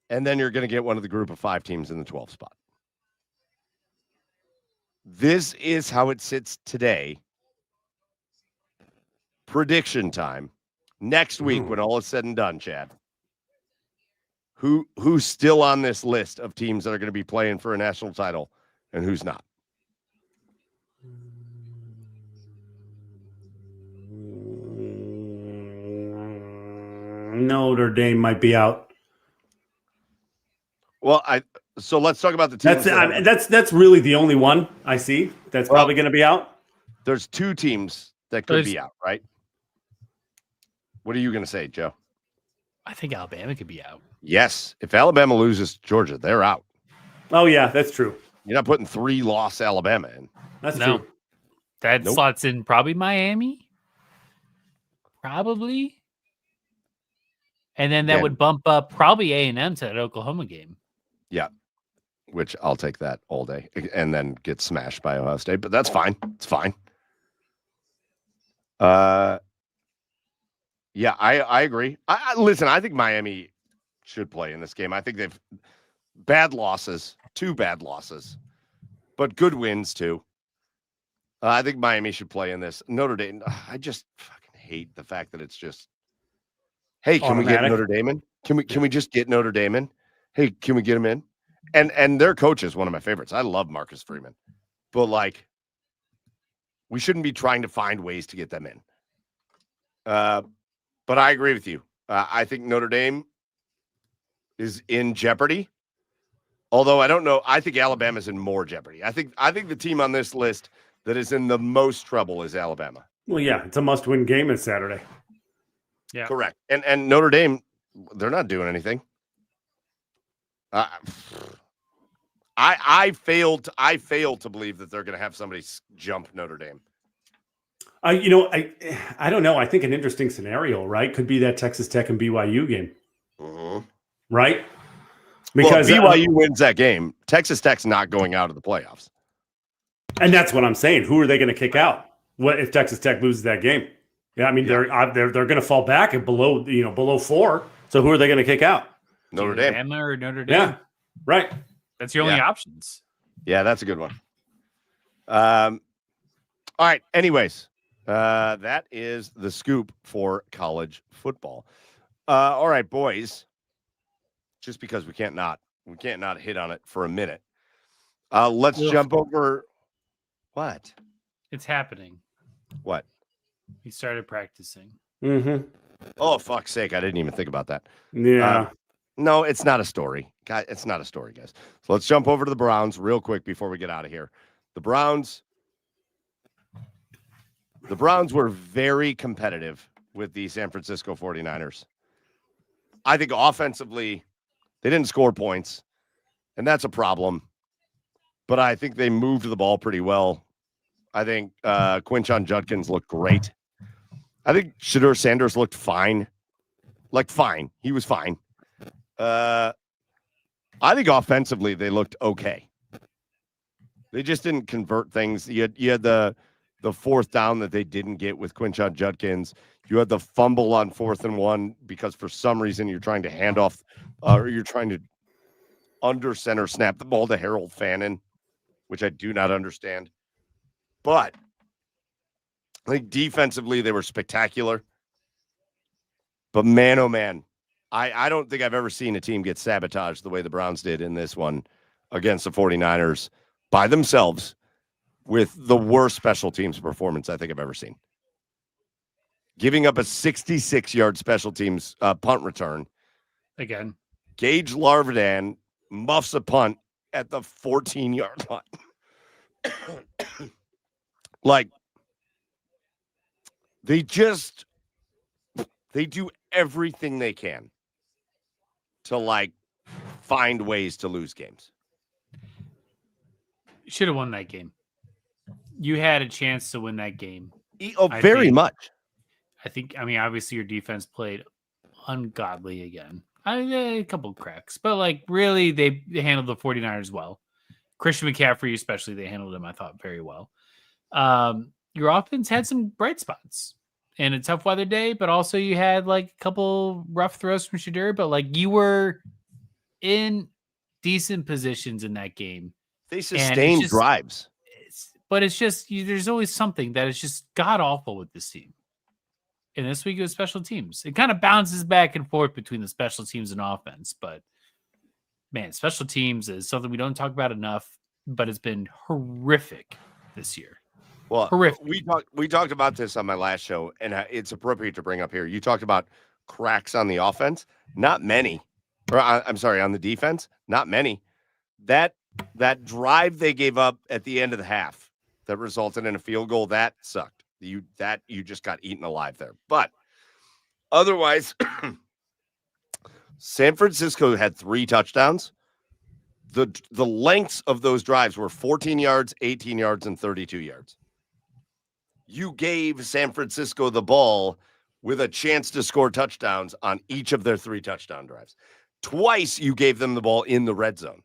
And then you're going to get one of the group of 5 teams in the 12 spot. This is how it sits today. Prediction time. Next week, when all is said and done, Chad. Who's still on this list of teams that are going to be playing for a national title and who's not? Notre Dame might be out. Well, so let's talk about the teams. That's really the only one I see that's probably going to be out. There's 2 teams that could be out, right? What are you going to say, Joe? I think Alabama could be out. Yes. If Alabama loses to Georgia, they're out. Oh, yeah, that's true. You're not putting 3-loss Alabama in. That's true. That slots in probably Miami. Probably. And then that would bump up probably A&M to that Oklahoma game. Yeah. Which I'll take that all day and then get smashed by Ohio State, but that's fine. It's fine. Yeah, I agree. Listen, I think Miami should play in this game. I think they've 2 bad losses, but good wins too. I think Miami should play in this. Notre Dame, I just fucking hate the fact that it's just, hey, can we get Notre Dame in? Can we just get Notre Dame in? Hey, can we get them in? And their coach is one of my favorites. I love Marcus Freeman, but like, we shouldn't be trying to find ways to get them in. But I agree with you. I think Notre Dame is in jeopardy. Although I don't know, I think Alabama's in more jeopardy. I think the team on this list that is in the most trouble is Alabama. Well, yeah, it's a must-win game on Saturday. Yeah, correct. And Notre Dame, they're not doing anything. I failed to believe that they're going to have somebody jump Notre Dame. I don't know. I think an interesting scenario, right, could be that Texas Tech and BYU game, right? Because BYU wins that game, Texas Tech's not going out of the playoffs, and that's what I'm saying. Who are they going to kick out? What if Texas Tech loses that game? Yeah, I mean they're going to fall back at below 4. So who are they going to kick out? Notre Dame. Alabama or Notre Dame? Yeah, right. That's your only options. Yeah, that's a good one. All right. Anyways. That is the scoop for college football. All right, boys. Just because we can't not hit on it for a minute. Let's jump over. What? It's happening. What? He started practicing. Mm-hmm. Oh, fuck's sake! I didn't even think about that. Yeah. No, it's not a story, guys. It's not a story, guys. So let's jump over to the Browns real quick before we get out of here. The Browns were very competitive with the San Francisco 49ers. I think offensively, they didn't score points, and that's a problem. But I think they moved the ball pretty well. I think Quinshon Judkins looked great. I think Shedeur Sanders looked fine. Like, fine. He was fine. I think offensively, they looked okay. They just didn't convert things. You had the 4th down that they didn't get with Quinshon Judkins. You had the fumble on 4th and 1 because for some reason you're trying to hand off or you're trying to under center snap the ball to Harold Fannin, which I do not understand. But Like defensively, they were spectacular. But man, oh man, I don't think I've ever seen a team get sabotaged the way the Browns did in this one against the 49ers by themselves with the worst special teams performance I think I've ever seen. Giving up a 66-yard special teams punt return. Again. Gage Larvidan muffs a punt at the 14-yard line. Like, they do everything they can to, like, find ways to lose games. Should have won that game. You had a chance to win that game. Very much. I mean, obviously your defense played ungodly again. A couple of cracks, but like really they handled the 49ers well. Christian McCaffrey, especially, they handled him, I thought, very well. Your offense had some bright spots in a tough weather day, but also you had like a couple rough throws from Shadur, but like you were in decent positions in that game. They sustained drives. But it's just, there's always something that is just god awful with this team. And this week it was special teams. It kind of bounces back and forth between the special teams and offense. But, man, special teams is something we don't talk about enough, but it's been horrific this year. Well, horrific. We talked about this on my last show, and it's appropriate to bring up here. You talked about cracks on the offense. Not many. Or I'm sorry, on the defense. Not many. That drive they gave up at the end of the half that resulted in a field goal, that sucked. You just got eaten alive there. But otherwise, San Francisco had 3 touchdowns. The lengths of those drives were 14 yards, 18 yards, and 32 yards. You gave San Francisco the ball with a chance to score touchdowns on each of their 3 touchdown drives. Twice you gave them the ball in the red zone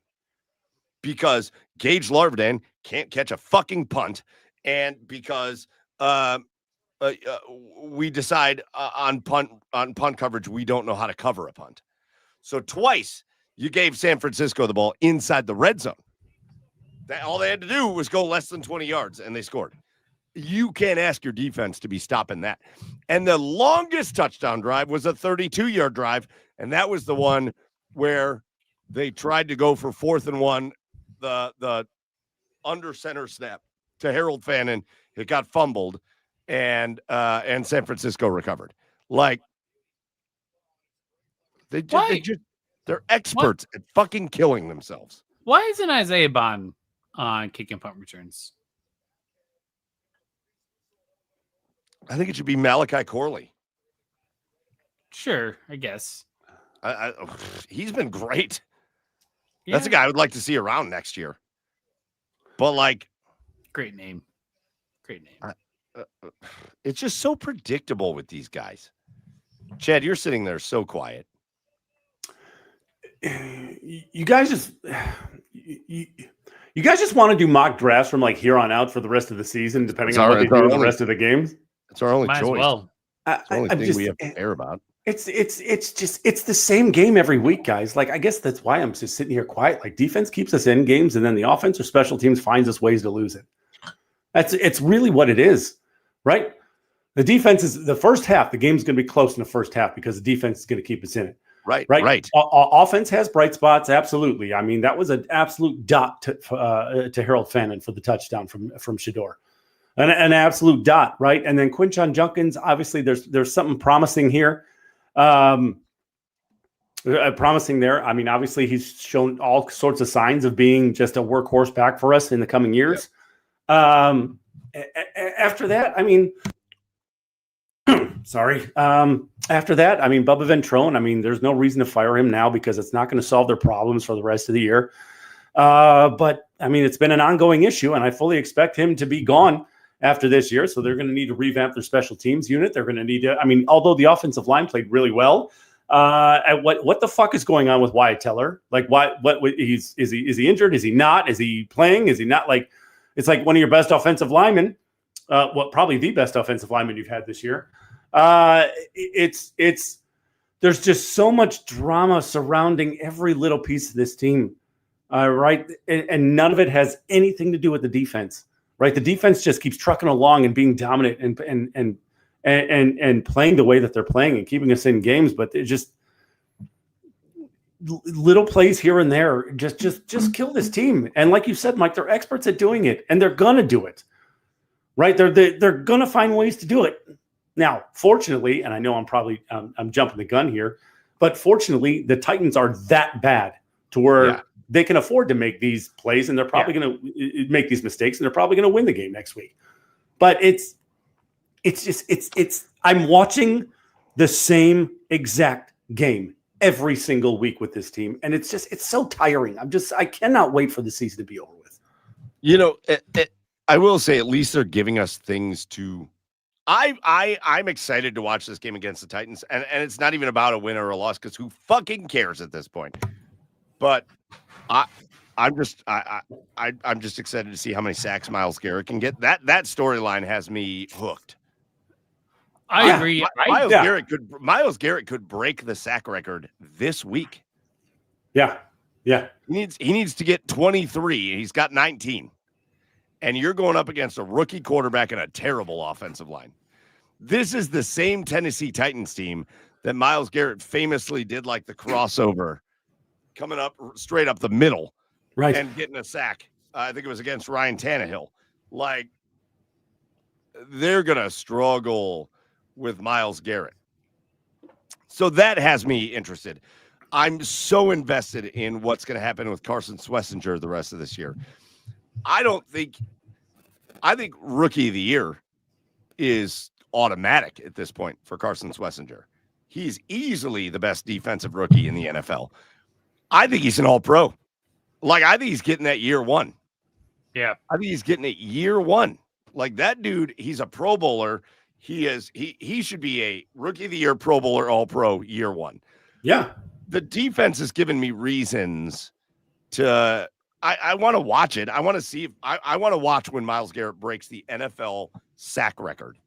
because Gage Larvidan can't catch a fucking punt, and because we decide on punt coverage we don't know how to cover a punt. So twice you gave San Francisco the ball inside the red zone. All they had to do was go less than 20 yards, and they scored. You can't ask your defense to be stopping that. And the longest touchdown drive was a 32-yard drive, and that was the one where they tried to go for 4th and 1, the under center snap to Harold Fannin. It got fumbled, and San Francisco recovered. Like, they're experts at fucking killing themselves. Why isn't Isaiah Bond on kick and punt returns? I think it should be Malachi Corley. Sure, I guess. He's been great. Yeah. That's a guy I would like to see around next year. But, like, great name. It's just so predictable with these guys. Chad, you're sitting there so quiet. You guys just want to do mock drafts from like here on out for the rest of the season, depending on what they do in the rest of the games. It's our only Might choice. as well. It's the only thing we have to care about. It's the same game every week, guys. Like, I guess that's why I'm just sitting here quiet. Like, defense keeps us in games, and then the offense or special teams finds us ways to lose it. It's really what it is, right? The defense is the first half. The game's going to be close in the first half because the defense is going to keep us in it. Right. Offense has bright spots, absolutely. I mean, that was an absolute dot to Harold Fannin for the touchdown from Shadur, an absolute dot, right? And then Quinshon Judkins, obviously, there's something promising here. Promising there. I mean, obviously, he's shown all sorts of signs of being just a workhorse back for us in the coming years. Yep. After that, I mean, after that, I mean, Bubba Ventrone, I mean, there's no reason to fire him now because it's not going to solve their problems for the rest of the year. But I mean, it's been an ongoing issue, and I fully expect him to be gone after this year. So they're going to need to revamp their special teams unit. They're going to need to, I mean, although the offensive line played really well, what the fuck is going on with Wyatt Teller? Like, what is he injured? Is he not? Is he playing? Is he not? Like, it's like one of your best offensive linemen, probably the best offensive lineman you've had this year. There's just so much drama surrounding every little piece of this team, right? And none of it has anything to do with the defense, right? The defense just keeps trucking along and being dominant and playing the way that they're playing and keeping us in games, but it just little plays here and there just kill this team. And like you said, Mike, they're experts at doing it, and they're gonna do it, right? They're gonna find ways to do it. Now, fortunately, and I know I'm jumping the gun here, but fortunately, the Titans are that bad to where they can afford to make these plays, and they're probably going to make these mistakes, and they're probably going to win the game next week. But it's I'm watching the same exact game every single week with this team, and it's so tiring. I cannot wait for the season to be over with. You know, I will say at least they're giving us things to. I'm excited to watch this game against the Titans, and it's not even about a win or a loss because who fucking cares at this point? But I'm just excited to see how many sacks Myles Garrett can get. That storyline has me hooked. I agree. Myles Garrett could break the sack record this week. Yeah. He needs to get 23. He's got 19. And you're going up against a rookie quarterback and a terrible offensive line. This is the same Tennessee Titans team that Myles Garrett famously did like the crossover, coming up straight up the middle, right, and getting a sack. I think it was against Ryan Tannehill. Like, they're going to struggle with Myles Garrett. So that has me interested. I'm so invested in what's going to happen with Carson Schlesinger the rest of this year. I think rookie of the year is automatic at this point for Carson Schlesinger. He's easily the best defensive rookie in the NFL. I think he's an all-pro. Like, I think he's getting that year one. Yeah. I think he's getting it year one. Like, that dude, he's a Pro Bowler. He should be a rookie of the year, Pro Bowler, all-pro year one. Yeah. The defense has given me reasons to I want to watch it. I want to see if I want to watch when Myles Garrett breaks the NFL sack record.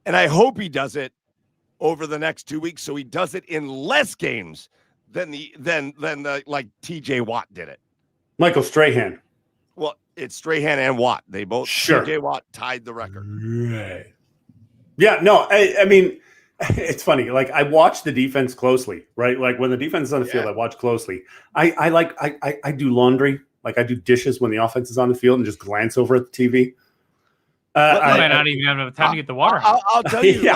And I hope he does it over the next 2 weeks, so he does it in less games than the like TJ Watt did it. Michael Strahan. Well, it's Strahan and Watt. They both TJ Watt tied the record. Right. Yeah, no, I mean, it's funny. Like, I watch the defense closely, right? Like, when the defense is on the field, I watch closely. I do laundry. Like, I do dishes when the offense is on the field and just glance over at the TV. I might not even have enough time to get the water. I'll tell you,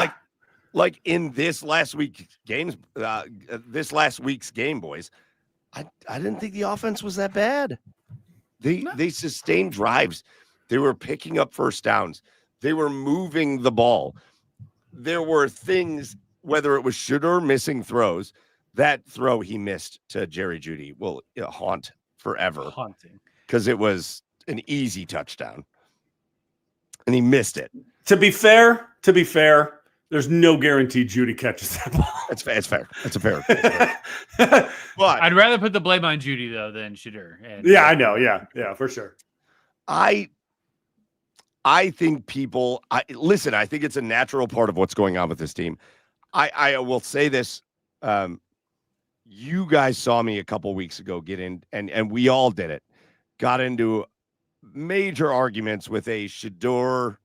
like in this last week's games, this week's game, boys, I didn't think the offense was that bad. They sustained drives. They were picking up first downs. They were moving the ball. There were things, whether it was Shedeur missing throws, that throw he missed to Jerry Jeudy will haunt forever. Haunting. Because it was an easy touchdown. And he missed it. To be fair, there's no guarantee Jeudy catches that ball. It's fair. It's a fair. But I'd rather put the blame on Jeudy, though, than Shedeur. Yeah, I know. Yeah, for sure. I think people listen. I think it's a natural part of what's going on with this team. I will say this. You guys saw me a couple weeks ago get in, and we all did it. Got into major arguments with a Shedeur.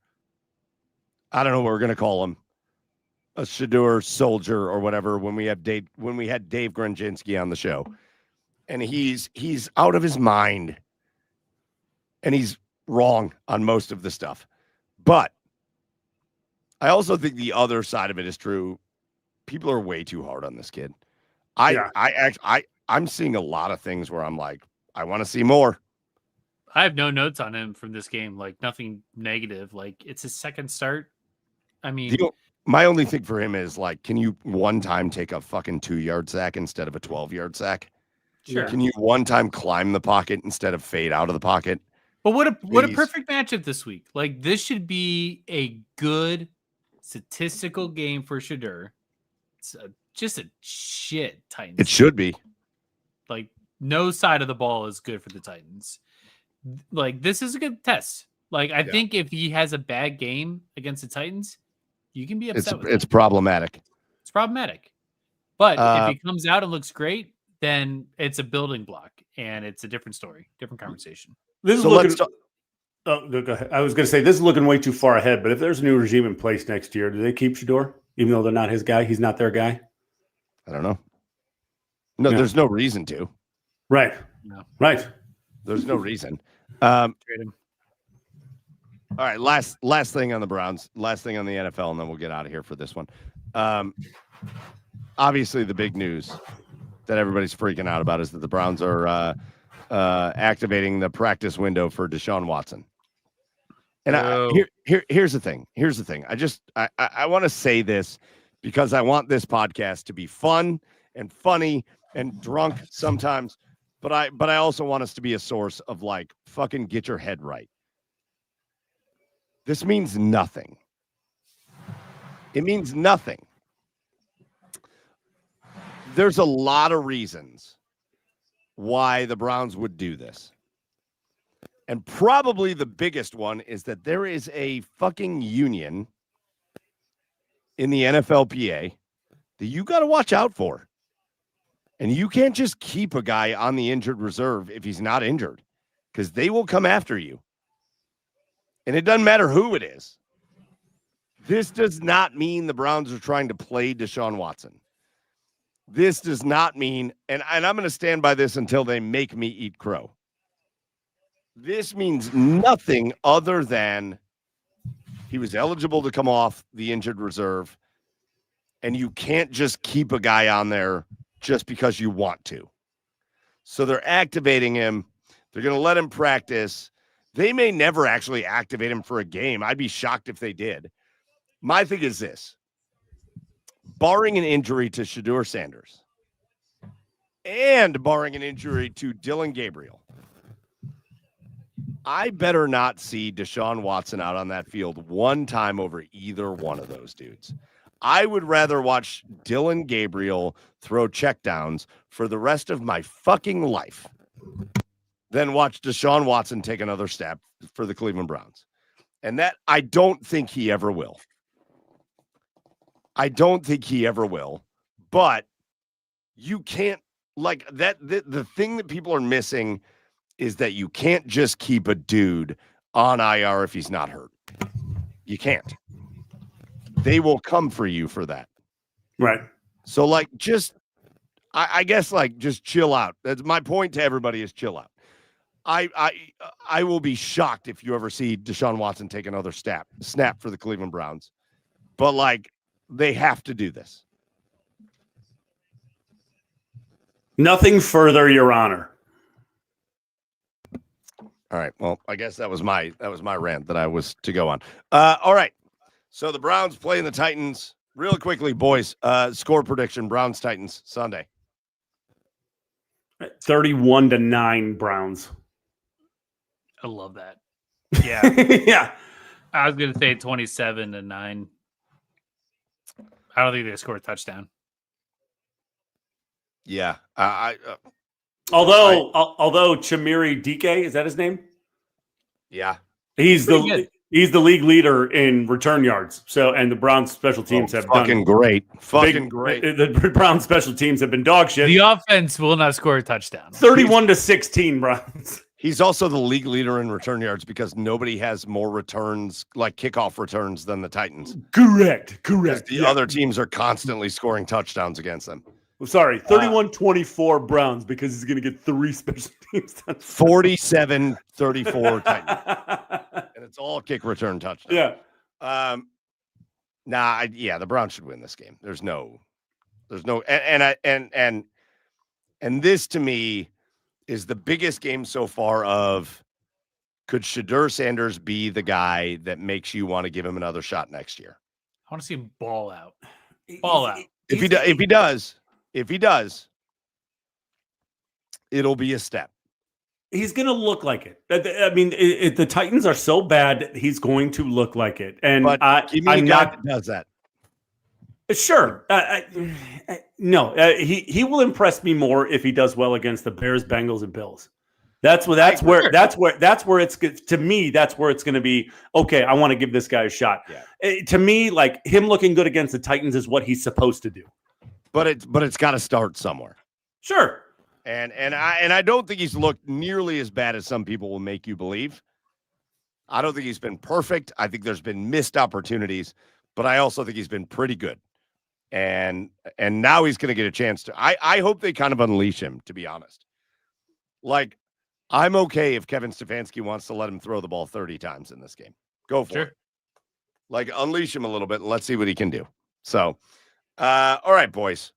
I don't know what we're gonna call him, a Shedeur soldier or whatever. When we had Dave Gronczynski on the show, and he's out of his mind, and he's wrong on most of the stuff. But I also think the other side of it is true. People are way too hard on this kid. I'm seeing a lot of things where I'm like, I want to see more. I have no notes on him from this game, like nothing negative. Like, it's his second start. I mean, my only thing for him is, like, can you one time take a fucking 2-yard sack instead of a 12-yard sack? Sure. Can you one time climb the pocket instead of fade out of the pocket? But what a perfect matchup this week. Like, this should be a good statistical game for Shedeur. It's just a shit Titans. It should be. Like, no side of the ball is good for the Titans. Like, this is a good test. Like, I think if he has a bad game against the Titans, you can be upset with it. It's problematic. It's problematic. But if he comes out and looks great, then it's a building block, and it's a different story, different conversation. This is Oh, go ahead. I was going to say this is looking way too far ahead, but if there's a new regime in place next year, do they keep Shador even though they're not his guy? He's not their guy. I don't know. No, Yeah. there's no reason to. Right. No. Right. There's no reason. Trade him. All right, last thing on the Browns, last thing on the NFL, and then we'll get out of here for this one. Obviously, the big news that everybody's freaking out about is that the Browns are activating the practice window for Deshaun Watson. And here's the thing. Here's the thing. I want to say this because I want this podcast to be fun and funny and drunk sometimes, but I also want us to be a source of like fucking get your head right. This means nothing. It means nothing. There's a lot of reasons why the Browns would do this. And probably the biggest one is that there is a fucking union in the NFLPA that you got to watch out for. And you can't just keep a guy on the injured reserve if he's not injured, because they will come after you. And it doesn't matter who it is. This does not mean the Browns are trying to play Deshaun Watson. This does not mean, and I'm going to stand by this until they make me eat crow. This means nothing other than he was eligible to come off the injured reserve, and you can't just keep a guy on there just because you want to. So they're activating him. They're going to let him practice. They may never actually activate him for a game. I'd be shocked if they did. My thing is this. Barring an injury to Shedeur Sanders and barring an injury to Dylan Gabriel, I better not see Deshaun Watson out on that field one time over either one of those dudes. I would rather watch Dylan Gabriel throw checkdowns for the rest of my fucking life than watch Deshaun Watson take another step for the Cleveland Browns. And that I don't think he ever will. I don't think he ever will. But you can't, like, that. The thing that people are missing is that you can't just keep a dude on IR if he's not hurt. You can't. They will come for you for that. Right. So, like, just, I guess, like, just chill out. That's my point to everybody is chill out. I will be shocked if you ever see Deshaun Watson take another snap for the Cleveland Browns. But, like, they have to do this. Nothing further, Your Honor. All right. Well, I guess that was my rant that I was to go on. All right. So the Browns playing the Titans real quickly, boys. Score prediction: Browns Titans Sunday. 31-9 Browns. I love that. Yeah. Yeah. I was going to say 27-9. I don't think they score a touchdown. Yeah. Although Chamiri Dike, is that his name? Yeah. He's Pretty good. He's the league leader in return yards. So, and the Browns special teams have fucking done great. Fucking great. The Browns special teams have been dog shit. The offense will not score a touchdown. 31-16 Browns. He's also the league leader in return yards because nobody has more returns, like kickoff returns, than the Titans. Correct. The other teams are constantly scoring touchdowns against them. Sorry, 31-24 Browns because he's going to get 3 special teams. 47-34 Titans. And it's all kick return touchdowns. Yeah. The Browns should win this game. There's no, and this to me is the biggest game so far of could Shedeur Sanders be the guy that makes you want to give him another shot next year? I want to see him ball out. Ball out. If he does, it'll be a step. He's going to look like it. I mean, the Titans are so bad that he's going to look like it. And give me a guy that does that. Sure. No, he will impress me more if he does well against the Bears, Bengals, and Bills. That's where it's, to me, that's where it's going to be. Okay, I want to give this guy a shot. Yeah. To me, like him looking good against the Titans is what he's supposed to do. But it's got to start somewhere. Sure. And I don't think he's looked nearly as bad as some people will make you believe. I don't think he's been perfect. I think there's been missed opportunities, but I also think he's been pretty good. And now he's going to get a chance to. I hope they kind of unleash him, to be honest. Like, I'm okay if Kevin Stefanski wants to let him throw the ball 30 times in this game. Go for it. Like, unleash him a little bit and let's see what he can do. So, all right, boys.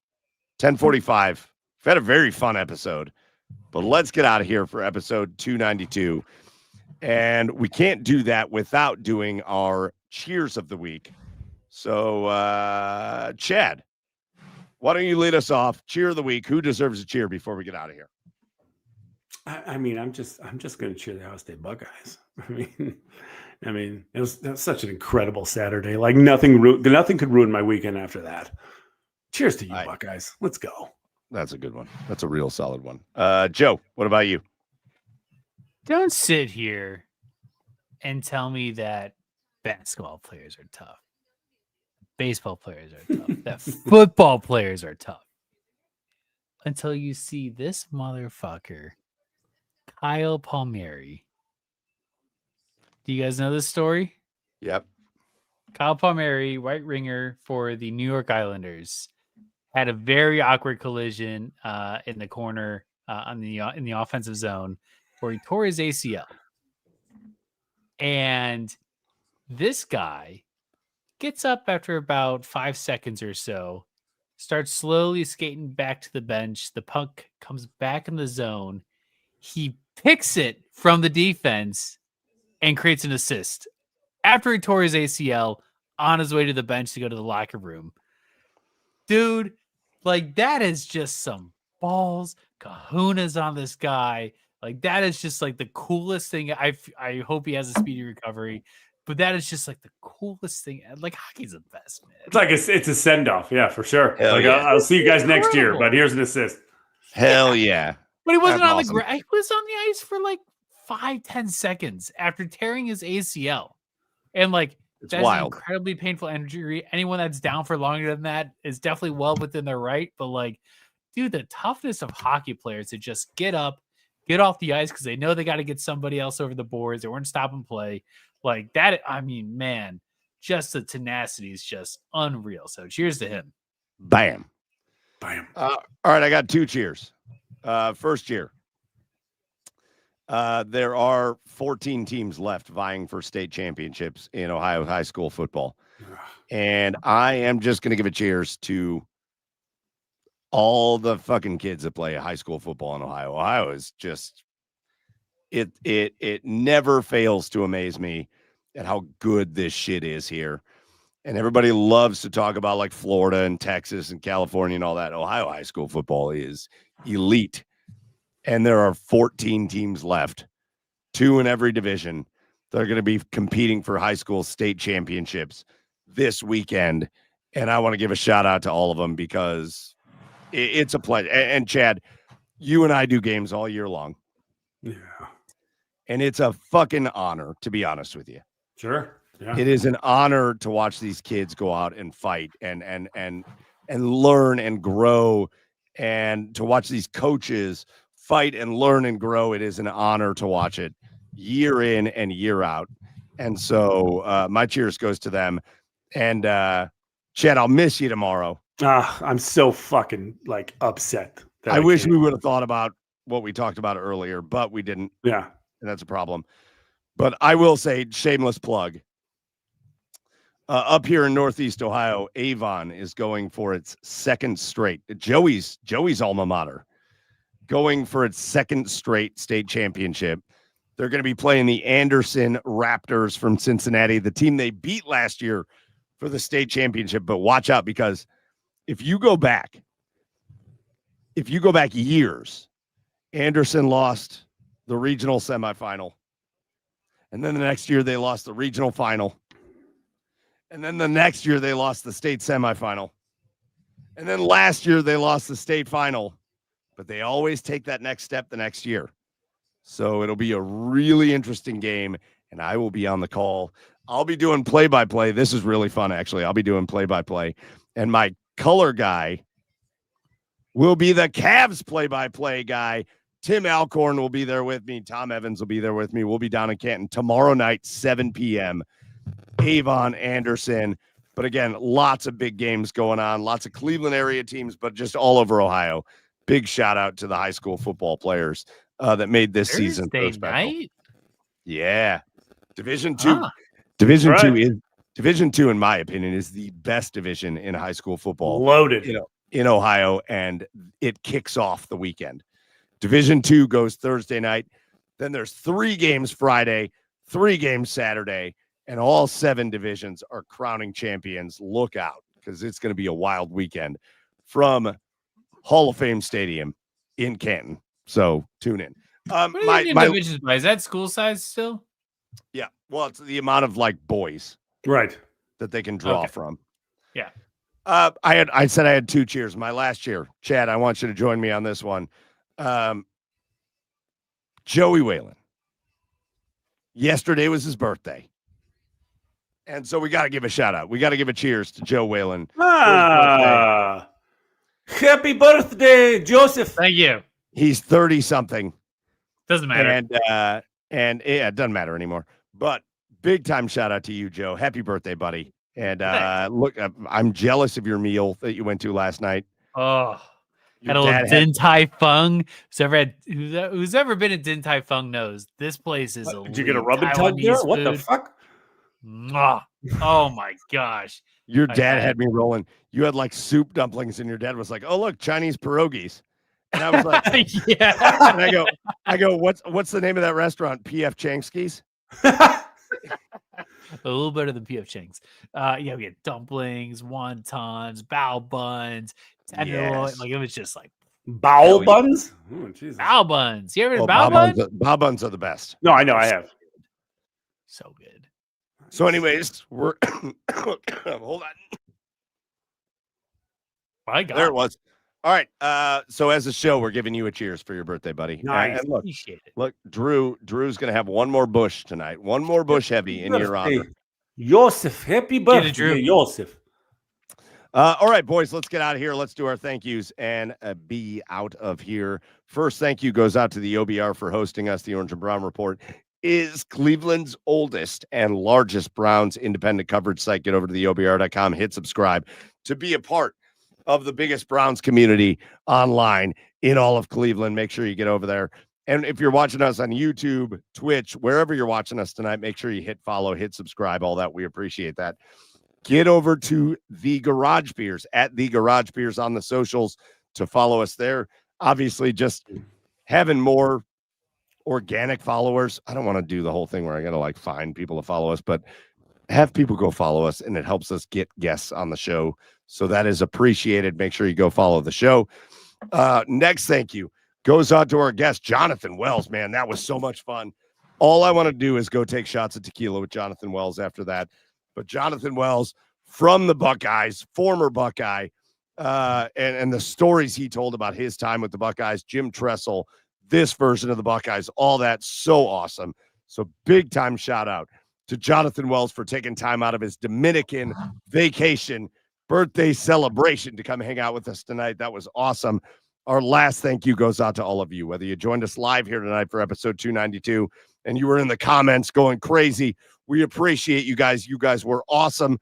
10:45. We've had a very fun episode, but let's get out of here for episode 292. And we can't do that without doing our cheers of the week. So, Chad, why don't you lead us off? Cheer of the week. Who deserves a cheer before we get out of here? I mean, I'm just going to cheer the Ohio State Buckeyes. I mean, it was such an incredible Saturday. Like nothing could ruin my weekend after that. Cheers to you, Buckeyes. Let's go. That's a good one. That's a real solid one. Joe, what about you? Don't sit here and tell me that basketball players are tough. Baseball players are tough. That football players are tough. Until you see this motherfucker, Kyle Palmieri. Do you guys know this story? Yep. Kyle Palmieri, right ringer for the New York Islanders, had a very awkward collision in the corner in the offensive zone where he tore his ACL. And this guy gets up after about 5 seconds or so, starts slowly skating back to the bench. The puck comes back in the zone. He picks it from the defense and creates an assist after he tore his ACL on his way to the bench to go to the locker room. Dude, like that is just some balls, kahunas on this guy. Like that is just like the coolest thing. I hope he has a speedy recovery, but that is just like the coolest thing. Like hockey's the best, man. It's like it's a send off, yeah, for sure. Hell like yeah. I'll see you guys next year, but here's an assist. Hell yeah. But he wasn't That's on awesome. the ground. He was on the ice for like 5-10 seconds after tearing his ACL. And like It's that's wild. an incredibly painful injury. Anyone that's down for longer than that is definitely well within their right. But like, dude, the toughness of hockey players to just get up, get off the ice because they know they got to get somebody else over the boards. They weren't stop and play. Like that, I mean, man, just the tenacity is just unreal. So cheers to him. Bam. Bam. All right, I got 2 cheers. First cheer. There are 14 teams left vying for state championships in Ohio high school football. And I am just going to give a cheers to all the fucking kids that play high school football in Ohio. Ohio is just, it never fails to amaze me at how good this shit is here. And everybody loves to talk about like Florida and Texas and California and all that. Ohio high school football is elite. And there are 14 teams left, 2 in every division. They're going to be competing for high school state championships this weekend. And I want to give a shout out to all of them because it's a pleasure. And Chad, you and I do games all year long. Yeah. And it's a fucking honor, to be honest with you. Sure. Yeah. It is an honor to watch these kids go out and fight and learn and grow, and to watch these coaches fight and learn and grow. It is an honor to watch it year in and year out. And so my cheers goes to them. And Chad, I'll miss you tomorrow. I'm so fucking like upset. That I wish can't. we would have thought about what we talked about earlier, but we didn't. Yeah. And that's a problem. But I will say, shameless plug. Up here in Northeast Ohio, Avon is going for its 2nd straight. Joey's alma mater, going for its 2nd straight state championship. They're going to be playing the Anderson Raptors from Cincinnati, the team they beat last year for the state championship. But watch out, because if you go back years, Anderson lost the regional semifinal. And then the next year they lost the regional final. And then the next year they lost the state semifinal. And then last year they lost the state final. But they always take that next step the next year. So it'll be a really interesting game. And I will be on the call. I'll be doing play-by-play. This is really fun, actually. I'll be doing play-by-play. And my color guy will be the Cavs play-by-play guy, Tim Alcorn will be there with me. Tom Evans will be there with me. We'll be down in Canton tomorrow night, 7 p.m. Avon, Anderson. But again, lots of big games going on, lots of Cleveland area teams, but just all over Ohio. Big shout out to the high school football players that made this season so Thursday special. night? Yeah. Division 2. Ah. Division Right. 2 is Division 2, in my opinion, is the best division in high school football. Loaded. In Ohio, and it kicks off the weekend. Division 2 goes Thursday night. Then there's 3 games Friday, 3 games Saturday, and all 7 divisions are crowning champions. Look out, because it's going to be a wild weekend from Hall of Fame Stadium in Canton. So tune in. What are you doing divisions by? Is that school size still? Yeah. Well, it's the amount of like boys Right. that they can draw Okay. from. Yeah. I said I had 2 cheers. My last cheer, Chad, I want you to join me on this one. Joey Whalen. Yesterday was his birthday. And so we got to give a shout out. We got to give a cheers to Joe Whalen. Happy birthday, Joseph. Thank you. He's 30 something. Doesn't matter. And it doesn't matter anymore. But big time shout out to you, Joe. Happy birthday, buddy. And look, I'm jealous of your meal that you went to last night. Oh, Your had a little dad Din Tai Fung. Who's ever been at Din Tai Fung knows this place is. Did you get a rub and tug there? What the fuck? Mwah. Oh my gosh! Your I dad bet. had me rolling. You had like soup dumplings, and your dad was like, "Oh, look, Chinese pierogies." And I was like, yeah. and I go, what's the name of that restaurant? P.F. Changski's? A little better than P.F. Chang's. Yeah, we had dumplings, wontons, bao buns, tenderloin. Yes. Like it was just like Bowel buns? Oh, Jesus. bao buns. You ever had Oh, bao buns? bao buns are the best. No, I know I have. So good. So, anyways, we're hold on. My God. There it was. All right. So as a show, we're giving you a cheers for your birthday, buddy. Nice. And look, Appreciate it. Drew's gonna have one more bush tonight. One more bush heavy in your honor. Joseph, happy birthday, Drew. Joseph. All right, boys, let's get out of here. Let's do our thank yous and be out of here. First thank you goes out to the OBR for hosting us. The Orange and Brown Report is Cleveland's oldest and largest Browns independent coverage site. Get over to the OBR.com, hit subscribe to be a part of the biggest Browns community online in all of Cleveland. Make sure you get over there. And if you're watching us on YouTube, Twitch, wherever you're watching us tonight, make sure you hit follow, hit subscribe, all that. We appreciate that. Get over to the Garage Beers at the Garage Beers on the socials to follow us there. Obviously, just having more organic followers. I don't want to do the whole thing where I got to like find people to follow us, but have people go follow us, and it helps us get guests on the show. So that is appreciated. Make sure you go follow the show. Next, thank you goes out to our guest, Jonathan Wells. Man, that was so much fun. All I want to do is go take shots of tequila with Jonathan Wells after that. But Jonathan Wells from the Buckeyes, former Buckeye, and the stories he told about his time with the Buckeyes, Jim Tressel, this version of the Buckeyes, all that, so awesome. So big time shout out to Jonathan Wells for taking time out of his Dominican vacation birthday celebration to come hang out with us tonight. That was awesome. Our last thank you goes out to all of you, whether you joined us live here tonight for episode 292 and you were in the comments going crazy. We appreciate you guys. You guys were awesome.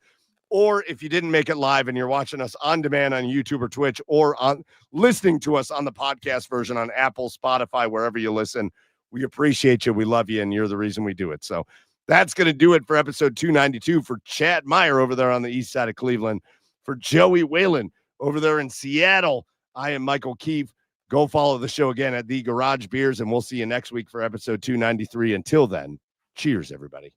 Or if you didn't make it live and you're watching us on demand on YouTube or Twitch, or on listening to us on the podcast version on Apple, Spotify, wherever you listen, we appreciate you. We love you. And you're the reason we do it. So that's going to do it for episode 292 for Chad Meyer over there on the east side of Cleveland. For Joey Whalen over there in Seattle, I am Michael Keefe. Go follow the show again at the Garage Beers, and we'll see you next week for episode 293. Until then, cheers, everybody.